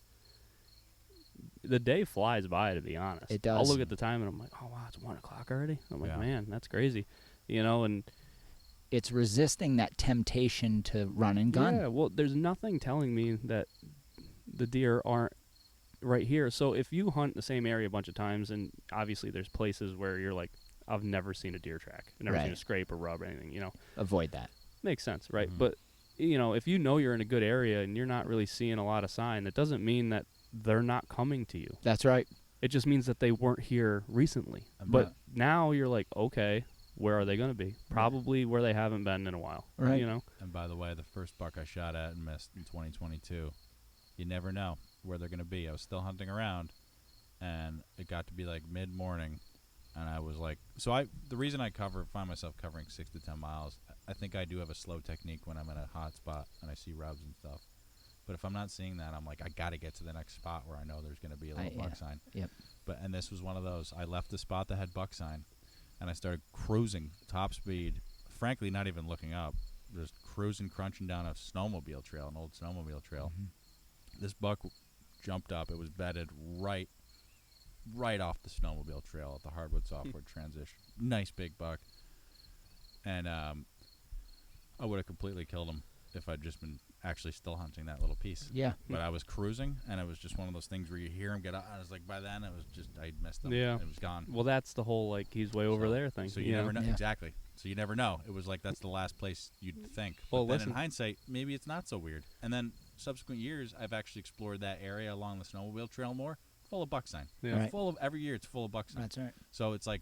S3: the day flies by, to be honest.
S2: It does.
S3: I'll look at the time and I'm like, oh wow, it's 1 o'clock already. I'm like, man, that's crazy, you know. And
S2: it's resisting that temptation to run and gun.
S3: Yeah, well, there's nothing telling me that the deer aren't right here. So if you hunt the same area a bunch of times, and obviously there's places where you're like, I've never seen a deer track, I've never seen a scrape or rub or anything, you know,
S2: avoid that.
S3: Makes sense, right? But, you know, if you know you're in a good area and you're not really seeing a lot of sign, that doesn't mean that they're not coming to you.
S2: That's right.
S3: It just means that they weren't here recently. But now you're like, okay, where are they going to be? Probably where they haven't been in a while,
S2: right?
S3: You know?
S4: And by the way, the first buck I shot at and missed in 2022, you never know where they're going to be. I was still hunting around, and it got to be like mid-morning, and I was like, the reason I find myself covering 6 to 10 miles, I think I do have a slow technique when I'm in a hot spot and I see rubs and stuff. But if I'm not seeing that, I'm like, I got to get to the next spot where I know there's going to be a little buck sign.
S2: Yep.
S4: And this was one of those. I left the spot that had buck sign, and I started cruising top speed, frankly not even looking up, just cruising, crunching down a snowmobile trail, an old snowmobile trail.
S2: Mm-hmm.
S4: This buck jumped up. It was bedded right off the snowmobile trail at the hardwood softwood transition. Nice big buck. And I would have completely killed him if I'd just been actually still hunting that little piece.
S2: Yeah.
S4: But I was cruising, and it was just one of those things where you hear him get out. I was like, by then, it was just, I missed him.
S3: Yeah.
S4: It was gone.
S3: Well, that's the whole, like, he's way over there thing.
S4: So you never know.
S2: Yeah.
S4: Exactly. So you never know. It was like, that's the last place you'd think.
S3: Well,
S4: but then
S3: listen.
S4: in hindsight, maybe it's not so weird. And then subsequent years, I've actually explored that area along the snowmobile trail more, full of buck sign.
S3: Yeah.
S2: Right.
S4: Full of, every year it's full of buck sign.
S2: That's right.
S4: So it's like,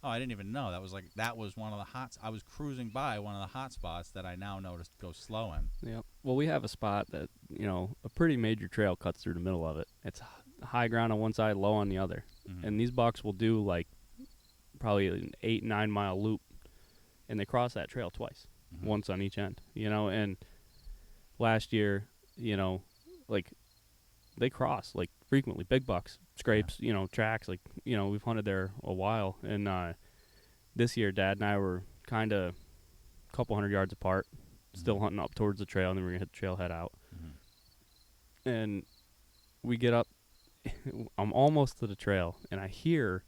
S4: oh, I didn't even know. That was one of the hots. I was cruising by one of the hot spots that I now noticed go slow in.
S3: Yeah. Well, we have a spot that, a pretty major trail cuts through the middle of it. It's high ground on one side, low on the other.
S4: Mm-hmm.
S3: And these bucks will do like probably an 8-9 mile loop, and they cross that trail twice,
S4: Mm-hmm.
S3: once on each end, and last year, like they cross like frequently, big bucks, scrapes, tracks, like, we've hunted there a while. And this year Dad and I were kind of a couple hundred yards apart, still hunting up towards the trail, and then we're gonna hit the trailhead out.
S4: Mm-hmm.
S3: And we get up, I'm almost to the trail, and I hear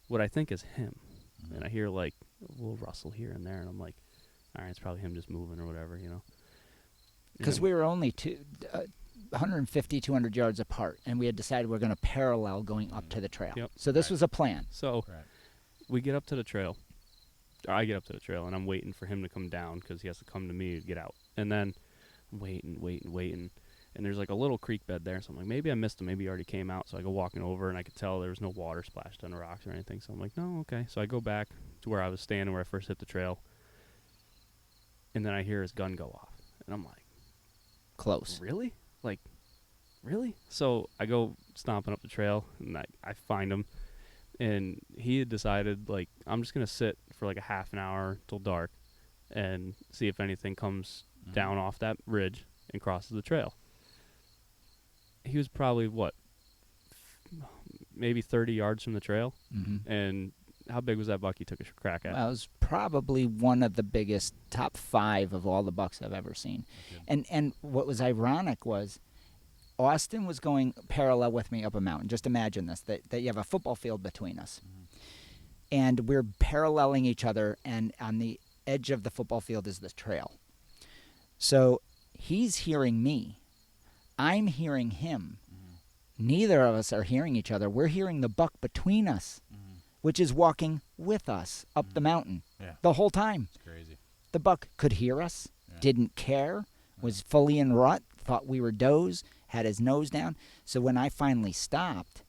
S3: what I think is him.
S4: Mm-hmm.
S3: And I hear like a little rustle here and there, and I'm like, all right, it's probably him just moving or whatever,
S2: Because we were only 150, 200 yards apart, and we had decided we're going to parallel going up to the trail.
S3: Yep.
S2: So this
S4: Right.
S2: was a plan.
S3: So
S4: Right.
S3: we get up to the trail. I get up to the trail, and I'm waiting for him to come down because he has to come to me to get out. And then I'm waiting. And there's like a little creek bed there. So I'm like, maybe I missed him. Maybe he already came out. So I go walking over, and I could tell there was no water splashed on the rocks or anything. So I'm like, no, okay. So I go back to where I was standing, where I first hit the trail. And then I hear his gun go off. And I'm like,
S2: Close.
S3: really? Like, really? So I go stomping up the trail, and I find him. And he had decided, like, I'm just going to sit for like a half an hour till dark and see if anything comes
S4: Mm-hmm.
S3: down off that ridge and crosses the trail. He was probably, maybe 30 yards from the trail.
S2: Mm-hmm.
S3: And how big was that buck he took a crack at?
S2: Well, it was probably one of the biggest top 5 of all the bucks I've ever seen. And what was ironic was Austin was going parallel with me up a mountain. Just imagine this, that you have a football field between us.
S4: Mm-hmm.
S2: And we're paralleling each other, and on the edge of the football field is the trail. So he's hearing me. I'm hearing him.
S4: Mm-hmm.
S2: Neither of us are hearing each other. We're hearing the buck between us,
S4: Mm-hmm.
S2: which is walking with us up the mountain
S4: Yeah.
S2: the whole time.
S4: It's crazy.
S2: The buck could hear us,
S4: Yeah.
S2: didn't care, was fully in rut, thought we were does, had his nose down. So when I finally stopped,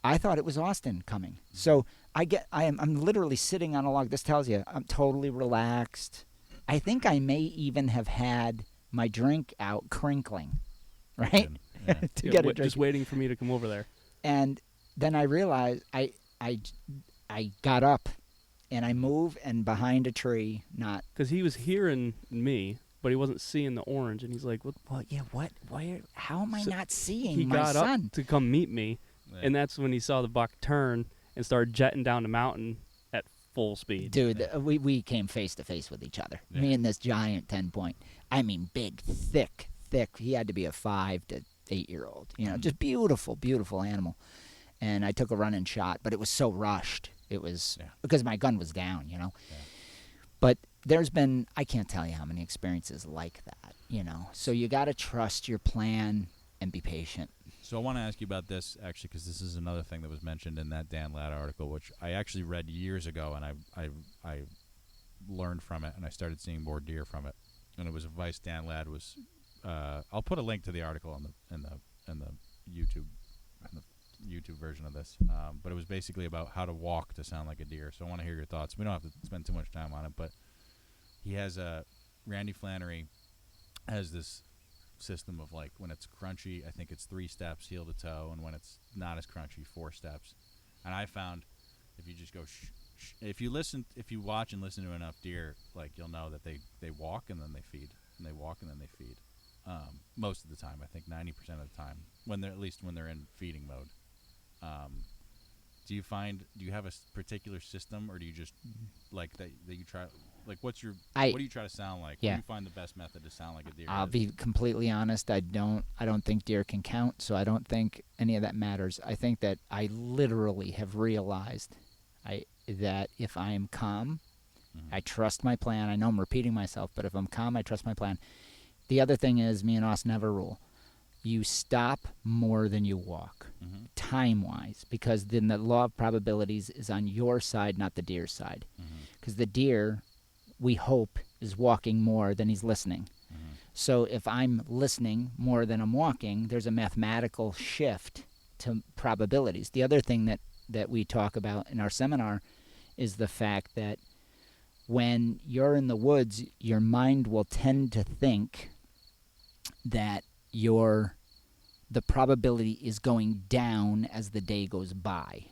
S2: I thought it was Austin coming. So I'm literally sitting on a log. This tells you I'm totally relaxed. I think I may even have had my drink out crinkling, right?
S4: Yeah.
S2: to
S3: Yeah,
S2: get a drink.
S3: just waiting for me to come over there.
S2: And then I realized I got up and I moved and behind a tree, not.
S3: Because he was hearing me, but he wasn't seeing the orange. And he's like, what?
S2: Well, yeah, what? Why? How am I
S3: So
S2: not seeing
S3: He
S2: my
S3: got
S2: son?
S3: up to come meet me.
S4: Yeah.
S3: And that's when he saw the buck turn and started jetting down the mountain at full speed.
S2: Dude, we came face to face with each other.
S4: Yeah.
S2: Me and this giant 10-point. I mean, big, thick. He had to be a 5 to 8-year-old. Just beautiful, beautiful animal. And I took a running shot, but it was so rushed. It was because my gun was down,
S4: Yeah.
S2: But there's been, I can't tell you how many experiences like that, So you got to trust your plan and be patient.
S4: So I want to ask you about this, actually, because this is another thing that was mentioned in that Dan Ladd article, which I actually read years ago, and I learned from it, and I started seeing more deer from it. And it was advice Dan Ladd was. I'll put a link to the article in the YouTube version of this, but it was basically about how to walk to sound like a deer. So I want to hear your thoughts. We don't have to spend too much time on it, but he has Randy Flannery has this system of, like, when it's crunchy, I think it's 3 steps heel to toe, and when it's not as crunchy, 4 steps. And I found if you just go if you watch and listen to enough deer, like, you'll know that they walk and then they feed, and they walk and then they feed. Most of the time, I think 90% of the time, when they're in feeding mode. Do you have a particular system, or do you just like that you try? Like, what do you try to sound like?
S2: Yeah.
S4: What do you find the best method to sound like a deer?
S2: I'll be completely honest. I don't think deer can count, so I don't think any of that matters. I think that I literally have realized that if I am calm, I trust my plan. I know I'm repeating myself, but if I'm calm, I trust my plan. The other thing is, me and Austin have a rule. You stop more than you walk, time-wise, because then the law of probabilities is on your side, not the deer's side. Because the deer, we hope, is walking more than he's listening. So if I'm listening more than I'm walking, there's a mathematical shift to probabilities. The other thing that we talk about in our seminar is the fact that when you're in the woods, your mind will tend to think that the probability is going down as the day goes by,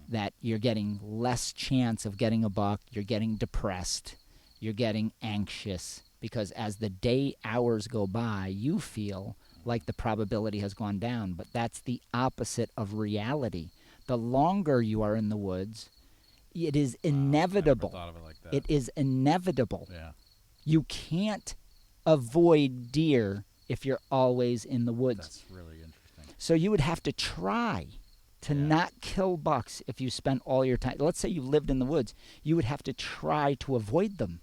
S2: that you're getting less chance of getting a buck, you're getting depressed, you're getting anxious, because as the day hours go by, you feel like the probability has gone down, but that's the opposite of reality. The longer you are in the woods, it is inevitable.
S4: I never thought of it like that.
S2: It is inevitable.
S4: Yeah.
S2: You can't avoid deer if you're always in the woods.
S4: That's really interesting.
S2: So you would have to try to not kill bucks if you spent all your time. Let's say you lived in the woods. You would have to try to avoid them.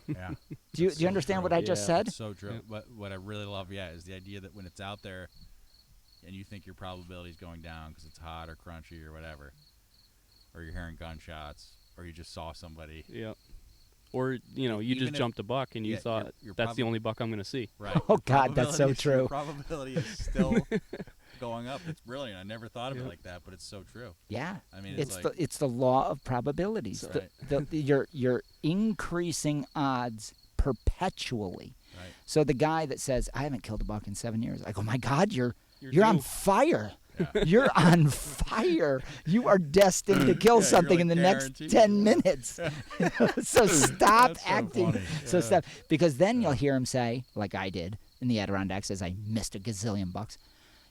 S4: Yeah.
S2: Do you understand what I just said?
S4: That's so true. Yeah. But what I really love, is the idea that when it's out there and you think your probability is going down because it's hot or crunchy or whatever, or you're hearing gunshots, or you just saw somebody.
S3: Yep. Or, you just jumped a buck and you thought, that's the only buck I'm going to see.
S4: Right.
S2: Oh, God, that's so true.
S4: Your probability is still going up. It's brilliant. I never thought of it like that, but it's so true.
S2: Yeah.
S4: I mean,
S2: it's the law of probabilities.
S4: Right.
S2: You're increasing odds perpetually.
S4: Right.
S2: So the guy that says, I haven't killed a buck in 7 years, I go, my God, you're on fire.
S4: Yeah.
S2: You're on fire. You are destined to kill something in the next 10 minutes. So stop acting.
S4: Funny.
S2: So stop. Because then you'll hear him say, like I did in the Adirondacks, as I missed a gazillion bucks,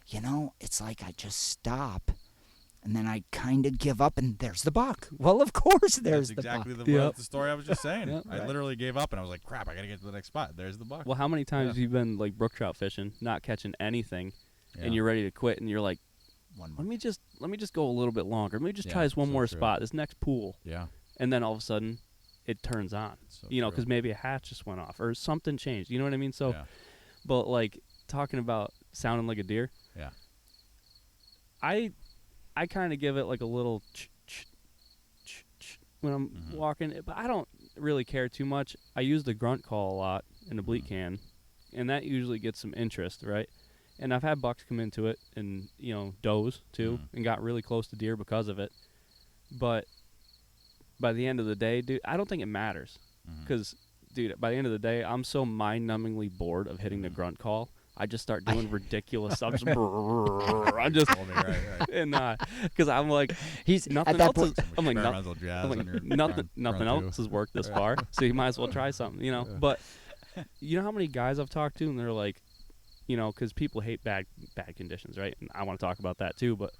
S2: it's like I just stop. And then I kind of give up, and there's the buck. Well, of course there's the buck.
S4: That's exactly the story I was just saying.
S3: Yep.
S4: I literally gave up, and I was like, crap, I got to get to the next spot. There's the buck.
S3: Well, how many times have you been, brook trout fishing, not catching anything, and you're ready to quit, and you're like, let me just go a little bit longer. Let me just try this one more spot, this next pool.
S4: Yeah.
S3: And then all of a sudden, it turns on.
S4: So
S3: because maybe a hatch just went off or something changed. You know what I mean? So, but talking about sounding like a deer.
S4: Yeah.
S3: I kind of give it a little when I'm walking, but I don't really care too much. I use the grunt call a lot in the bleat can, and that usually gets some interest, right? And I've had bucks come into it and, does too, and got really close to deer because of it. But by the end of the day, dude, I don't think it matters. Because, dude, by the end of the day, I'm so mind-numbingly bored of hitting the grunt call. I just start doing ridiculous stuff. I'm just, and because I'm like,
S2: he's
S3: nothing
S2: at that
S3: else.
S2: Point,
S3: I'm like, nothing else has worked this far, so you might as well try something, But you know how many guys I've talked to, and they're like, because people hate bad conditions, right? And I want to talk about that too, but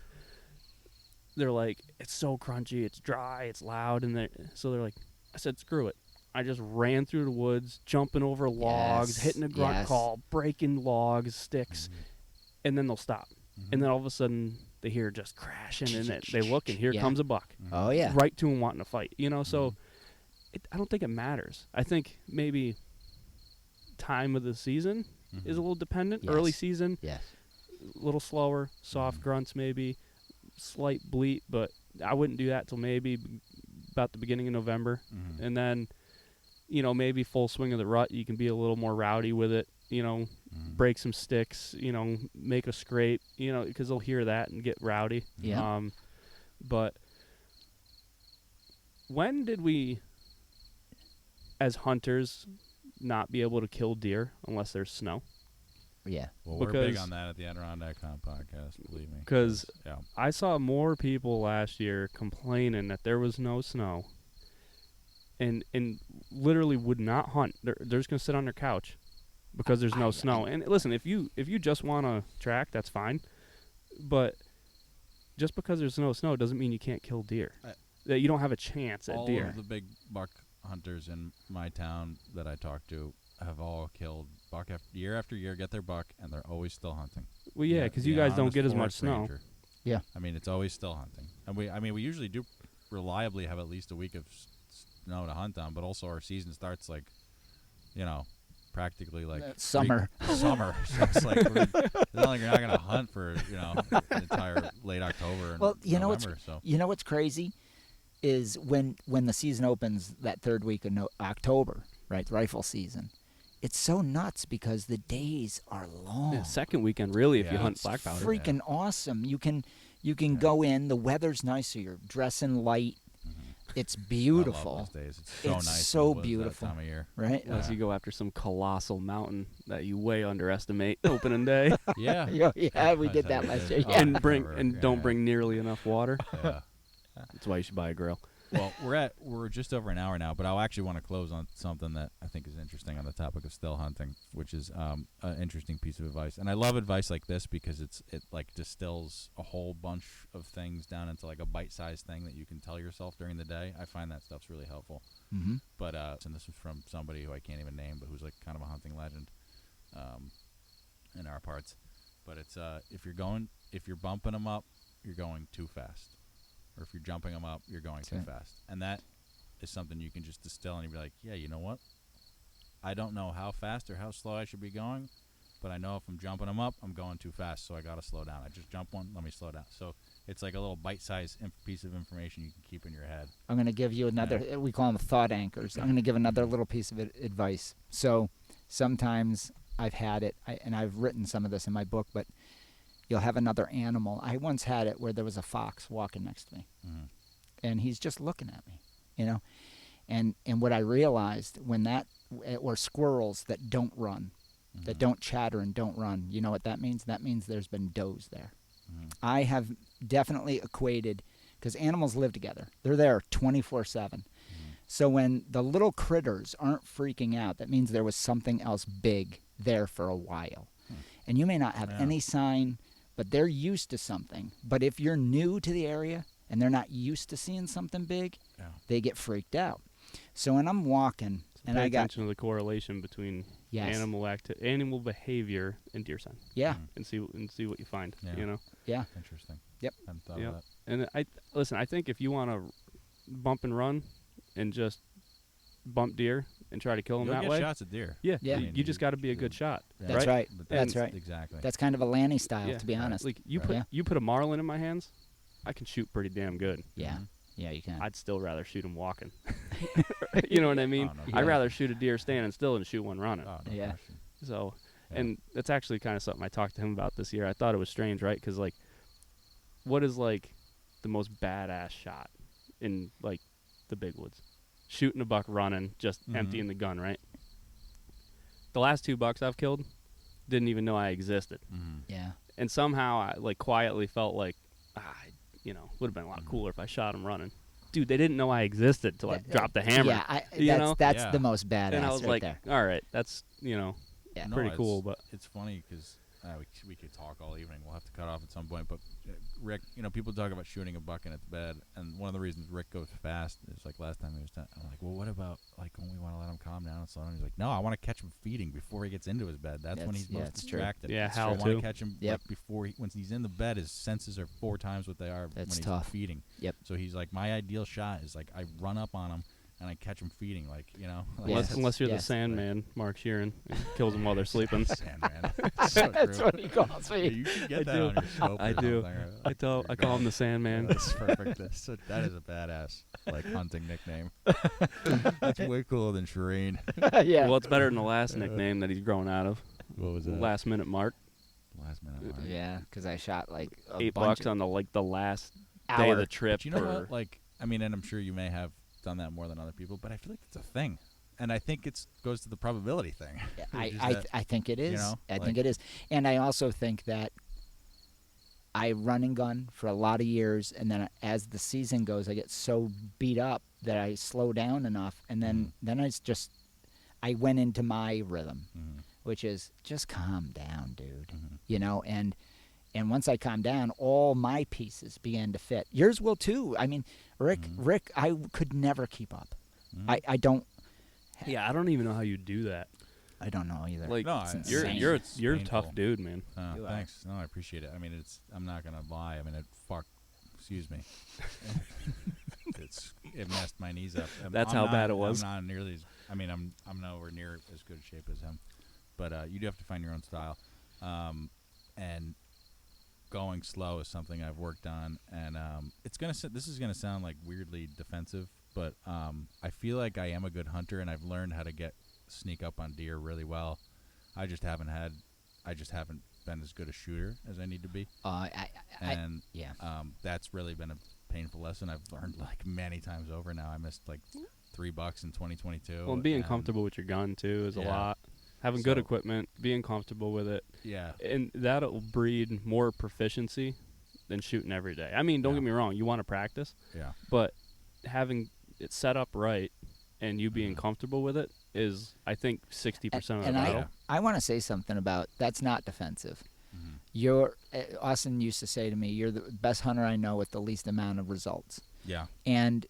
S3: they're like, it's so crunchy, it's dry, it's loud, and so they're like, I said, screw it. I just ran through the woods, jumping over logs, hitting a grunt call, breaking logs, sticks, and then they'll stop. And then all of a sudden, they hear just crashing, and they look, and here comes a buck.
S2: Oh, yeah.
S3: Right to him wanting to fight, so I don't think it matters. I think maybe time of the season is a little dependent. Early season, a little slower, soft grunts maybe, slight bleat, but I wouldn't do that till maybe about the beginning of November. And then, maybe full swing of the rut, you can be a little more rowdy with it, break some sticks, make a scrape, because they'll hear that and get rowdy.
S2: Yeah.
S3: But when did we, as hunters, not be able to kill deer unless there's snow?
S2: Yeah.
S4: Well, we're big on that at the Adirondack Hunt Podcast, believe me.
S3: Because I saw more people last year complaining that there was no snow and literally would not hunt. They're just going to sit on their couch because there's no snow. And listen, if you just want to track, that's fine. But just because there's no snow doesn't mean you can't kill deer. That you don't have a chance at deer.
S4: All of the big buck hunters in my town that I talk to have all killed buck after year, get their buck, and they're always still hunting.
S3: Well, yeah, because you guys don't get as much snow.
S4: Ranger.
S2: Yeah.
S4: I mean, it's always still hunting. And we usually do reliably have at least a week of snow to hunt on, but also our season starts like, practically like
S2: summer.
S4: Summer. So it's like you're not going to hunt for, the entire late October and November.
S2: You know what's crazy is when the season opens that third week of October, right, rifle season. It's so nuts because the days are long.
S3: Yeah, second weekend, really, if you hunt black powder.
S2: Freaking awesome. You can go in. The weather's nice, so you're dressing light. Mm-hmm. It's beautiful.
S4: I love those days. It's so nice.
S2: It's so beautiful.
S4: That time of year.
S2: Right?
S3: Unless you go after some colossal mountain that you way underestimate opening day.
S4: Yeah.
S2: Yeah, we did that last year. Yeah.
S3: And don't bring nearly enough water.
S4: Yeah.
S3: That's why you should buy a grill.
S4: Well, we're just over an hour now, but I'll actually want to close on something that I think is interesting on the topic of still hunting, which is an interesting piece of advice. And I love advice like this because it like distills a whole bunch of things down into like a bite-sized thing that you can tell yourself during the day. I find that stuff's really helpful.
S2: Mm-hmm.
S4: But and this was from somebody who I can't even name, but who's like kind of a hunting legend in our parts. But it's if you're bumping them up, you're going too fast. Or if you're jumping them up, you're going too fast. And that is something you can just distill and you'd be like, yeah, you know what? I don't know how fast or how slow I should be going, but I know if I'm jumping them up, I'm going too fast, so I got to slow down. I just jump one, let me slow down. So it's like a little bite-sized piece of information you can keep in your head.
S2: I'm going to give you another, we call them thought anchors. I'm going to give another little piece of advice. So sometimes I've had it, and I've written some of this in my book, but you'll have another animal. I once had it where there was a fox walking next to me, and he's just looking at me, And what I realized or squirrels that don't run, that don't chatter and don't run, you know what that means? That means there's been does there. I have definitely equated, because animals live together. They're there 24/7. So when the little critters aren't freaking out, that means there was something else big there for a while. And you may not have any sign, but they're used to something. But if you're new to the area and they're not used to seeing something big, they get freaked out. So when I'm walking,
S3: and pay attention to the correlation between animal behavior and deer sign.
S2: Yeah.
S3: And see what you find.
S2: Yeah.
S4: Yeah. Interesting.
S2: Yep.
S4: I hadn't thought of that.
S3: And I think if you want to bump and run and just bump deer and try to kill them that way.
S4: Shots at deer.
S3: Yeah. You just got to be a good shot.
S2: That's right. That's right.
S4: Exactly.
S2: That's kind of a Lanny style, to be honest.
S3: Like you put a marlin in my hands, I can shoot pretty damn good.
S2: Yeah. Yeah, you can.
S3: I'd still rather shoot him walking. You know what I mean?
S4: Oh, no,
S3: I'd rather shoot a deer standing still than shoot one running.
S4: Oh, no question.
S3: So, and that's actually kind of something I talked to him about this year. I thought it was strange, right? Because like, what is like the most badass shot in like the big woods? Shooting a buck running, just emptying the gun, right? The last 2 bucks I've killed didn't even know I existed.
S2: Yeah.
S3: And somehow I like quietly felt like, would have been a lot cooler if I shot him running. Dude, they didn't know I existed till I dropped the hammer.
S2: Yeah, that's the most badass.
S3: And I was
S2: there.
S3: All right, that's pretty cool. But
S4: it's funny because we could talk all evening. We'll have to cut off at some point. But Rick, people talk about shooting a buck in its bed, and one of the reasons Rick goes fast is like last time he was. I'm like, well, what about like when we want to let him calm down and slow down? He's like, no, I want to catch him feeding before he gets into his bed. That's when he's most distracted.
S3: Yeah,
S4: so I want to catch him before when he's in the bed. His senses are 4 times what they are when he's feeding.
S2: Yep.
S4: So he's like, my ideal shot is like I run up on him and I catch them feeding,
S3: unless you're the Sandman, Mark Sheeran, kills them while they're sleeping.
S4: Sandman.
S2: That's what he calls me.
S4: Yeah, you should get that on your scope.
S3: I do. I call him the Sandman.
S4: That's perfect. That is a badass hunting nickname. That's way cooler than Shireen.
S2: Yeah.
S3: Well, it's better than the last nickname that he's growing out of.
S4: What was that?
S3: Last Minute Mark.
S4: Last Minute Mark.
S2: Yeah, because I shot like
S3: $8 on the last
S2: hour
S3: day of the trip.
S4: But you know what? And I'm sure you may have done that more than other people, but I feel like it's a thing, and I think it goes to the probability thing.
S2: I think it is. I think it is, and I also think that I run and gun for a lot of years, and then as the season goes, I get so beat up that I slow down enough, and then I went into my rhythm, which is just calm down, dude. And once I calmed down, all my pieces began to fit. Yours will too. I mean, Rick, I could never keep up. I don't.
S3: Yeah, I don't even know how you do that.
S2: I don't know either.
S3: Like,
S4: No,
S2: It's
S3: you're
S2: insane.
S3: you're a
S4: painful.
S3: tough dude, man.
S2: You are.
S4: Thanks. No, I appreciate it. I mean, I'm not gonna lie. I mean, excuse me. It messed my knees up.
S3: That's how bad it was.
S4: I'm not nearly as. I mean, I'm nowhere near as good a shape as him, but you do have to find your own style, and going slow is something I've worked on, and this is gonna sound like weirdly defensive, but I feel like I am a good hunter, and I've learned how to sneak up on deer really well. I just haven't been as good a shooter as I need to be. That's really been a painful lesson I've learned like many times over now. I missed like $3 in 2022.
S3: Well, and being comfortable with your gun too is a lot. Having good equipment, being comfortable with it.
S4: Yeah.
S3: And that'll breed more proficiency than shooting every day. I mean, don't get me wrong, you want to practice.
S4: Yeah.
S3: But having it set up right and you being comfortable with it is, I think, 60% of the battle.
S2: I want to say something about that's not defensive.
S4: Mm-hmm.
S2: Austin used to say to me, "You're the best hunter I know with the least amount of results."
S4: Yeah.
S2: And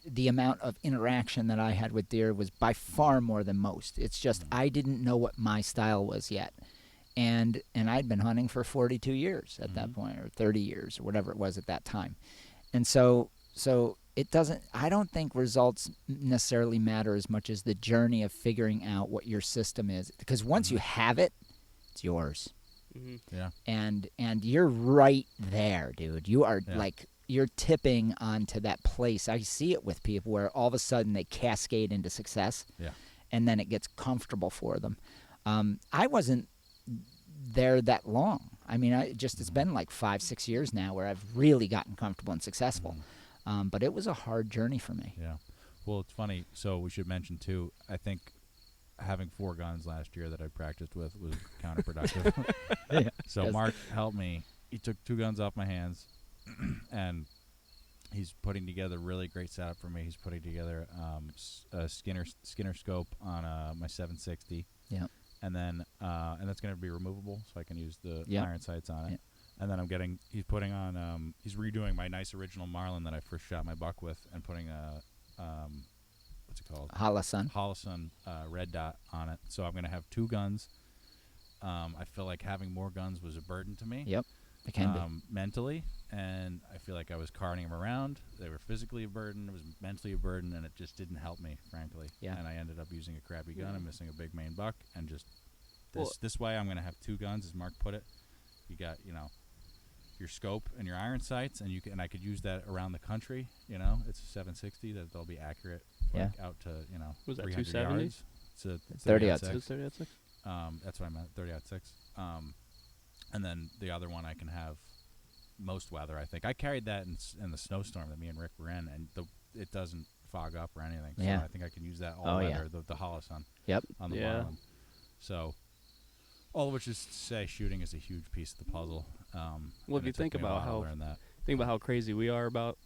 S2: the amount of interaction that I had with deer was by far more than most. It's just I didn't know what my style was yet. And I'd been hunting for 42 years at that point, or 30 years, or whatever it was at that time. And so it doesn't, I don't think results necessarily matter as much as the journey of figuring out what your system is. Because once you have it, it's yours.
S3: Mm-hmm.
S4: Yeah.
S2: And you're right there, dude. You are like, you're tipping onto that place. I see it with people where all of a sudden they cascade into success.
S4: Yeah.
S2: And then it gets comfortable for them. I wasn't there that long. I mean, it's been like 5-6 years now where I've really gotten comfortable and successful. But it was a hard journey for me.
S4: Yeah. Well, it's funny. So we should mention too, I think having 4 guns last year that I practiced with was counterproductive. So Mark helped me. He took 2 guns off my hands, and he's putting together a really great setup for me. He's putting together a Skinner scope on my 760.
S2: Yeah.
S4: And then and that's going to be removable, so I can use the
S2: Yeah.
S4: iron sights on it.
S2: Yeah.
S4: And then he's putting on he's redoing my nice original Marlin that I first shot my buck with, and putting a what's it called?
S2: Holosun
S4: red dot on it. So I'm going to have 2 guns. I feel like having more guns was a burden to me.
S2: Yep. It can be.
S4: Mentally, and I feel like I was carting them around. They were physically a burden. It was mentally a burden, and it just didn't help me, frankly.
S2: Yeah.
S4: And I ended up using a crappy gun and missing a big main buck, and just
S3: Well,
S4: this way I'm going to have 2 guns, as Mark put it. You got, your scope and your iron sights, and I could use that around the country. It's a 760 that'll be accurate, like out to
S3: Was that
S4: 300
S3: 270?
S4: yards. It's a
S2: 30-06.
S3: 30
S4: that's what I meant, 30-06. And then the other one I can have most weather, I think. I carried that in the snowstorm that me and Rick were in, and it doesn't fog up or anything. So
S2: Yeah.
S4: I think I can use that all weather, the Holosun
S2: Yep.
S4: on the Marlin. So all of which is to say shooting is a huge piece of the puzzle.
S3: Well, if you think about how crazy we are about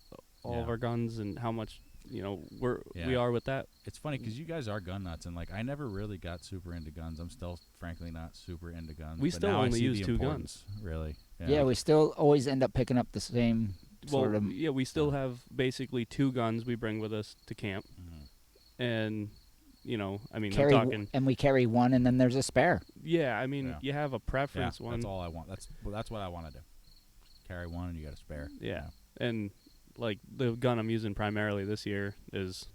S3: all of our guns and how much we are with that.
S4: It's funny because you guys are gun nuts, and like I never really got super into guns. I'm still, frankly, not super into guns.
S3: We
S4: but
S3: still
S4: now I
S3: only
S4: see
S3: use
S4: the
S3: 2
S4: importance,
S3: guns.
S4: really.
S2: Yeah, we still always end up picking up the same sort of.
S3: Yeah, we still have basically 2 guns we bring with us to camp, and I mean, I'm talking.
S2: And we carry 1, and then there's a spare.
S3: Yeah, I mean, you have a preference one.
S4: That's all I want. That's what I want to do. Carry 1, and you got a spare.
S3: Yeah, and like the gun I'm using primarily this year is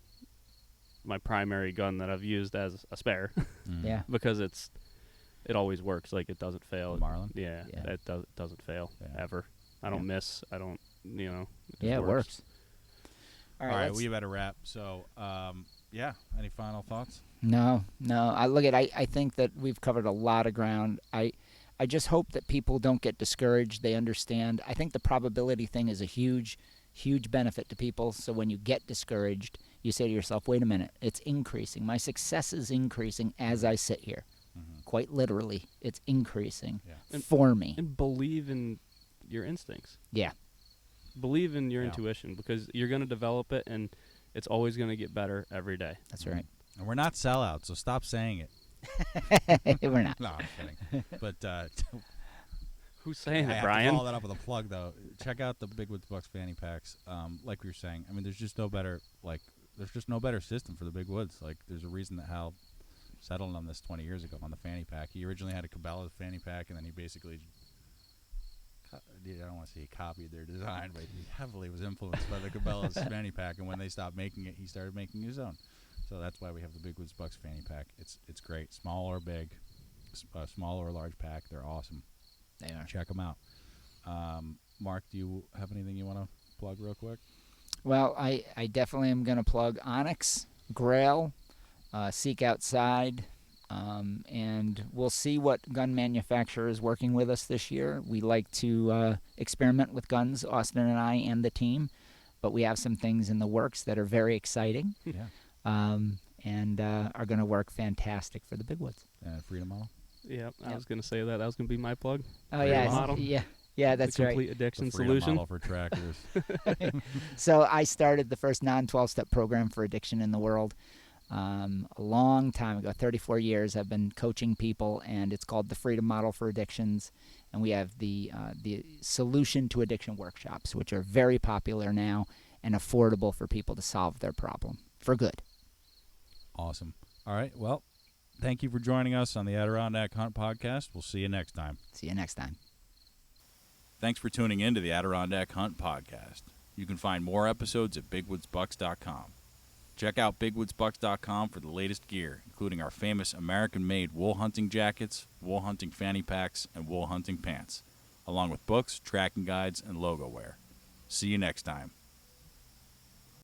S3: my primary gun that I've used as a spare.
S2: Yeah.
S3: Because it always works. Like it doesn't fail.
S4: The Marlin?
S3: Yeah. It doesn't fail ever. I don't miss. I don't.
S2: It works.
S4: All right, we better wrap. So, any final thoughts?
S2: No. I think that we've covered a lot of ground. I just hope that people don't get discouraged. They understand. I think the probability thing is a huge benefit to people. So when you get discouraged, you say to yourself, wait a minute, it's increasing. My success is increasing as I sit here. Quite literally, it's increasing for me.
S3: And believe in your instincts.
S2: Yeah.
S3: Believe in your intuition, because you're going to develop it, and it's always going to get better every day.
S2: That's right.
S4: And we're not sellouts, so stop saying it.
S2: We're not.
S4: No, I'm kidding. But
S3: who's saying
S4: I
S3: it,
S4: have
S3: Brian?
S4: to follow that up with a plug, though. Check out the Big Woods Bucks fanny packs. Like we were saying, I mean, there's just no better there's just no better system for the big woods. Like, there's a reason that Hal settled on this 20 years ago on the fanny pack. He originally had a Cabela's fanny pack, and then he basically, I don't want to say he copied their design, but he heavily was influenced by the Cabela's fanny pack. And when they stopped making it, he started making his own. So that's why we have the Big Woods Bucks fanny pack. It's great, small or big, small or large pack. They're awesome.
S2: They are.
S4: Check them out. Mark, do you have anything you want to plug real quick?
S2: Well, I definitely am going to plug Onyx, Grail, Seek Outside, and we'll see what gun manufacturer is working with us this year. We like to experiment with guns, Austin and I and the team, but we have some things in the works that are very exciting.
S4: Yeah.
S2: And are going to work fantastic for the Big Woods.
S4: Freedom Model?
S3: Yeah, I was going to say that. That was going to be my plug.
S2: Oh,
S3: Freedom
S2: yeah.
S3: Model.
S2: Yeah, that's
S3: the
S2: right.
S3: complete addiction
S4: The Freedom
S3: solution.
S4: Model for trackers.
S2: So I started the first non-12-step program for addiction in the world a long time ago, 34 years. I've been coaching people, and it's called the Freedom Model for Addictions. And we have the solution to addiction workshops, which are very popular now and affordable for people to solve their problem for good.
S4: Awesome. All right. Well, thank you for joining us on the Adirondack Hunt Podcast. We'll see you next time.
S2: See you next time.
S1: Thanks for tuning in to the Adirondack Hunt Podcast. You can find more episodes at bigwoodsbucks.com. Check out bigwoodsbucks.com for the latest gear, including our famous American-made wool hunting jackets, wool hunting fanny packs, and wool hunting pants, along with books, tracking guides, and logo wear. See you next time.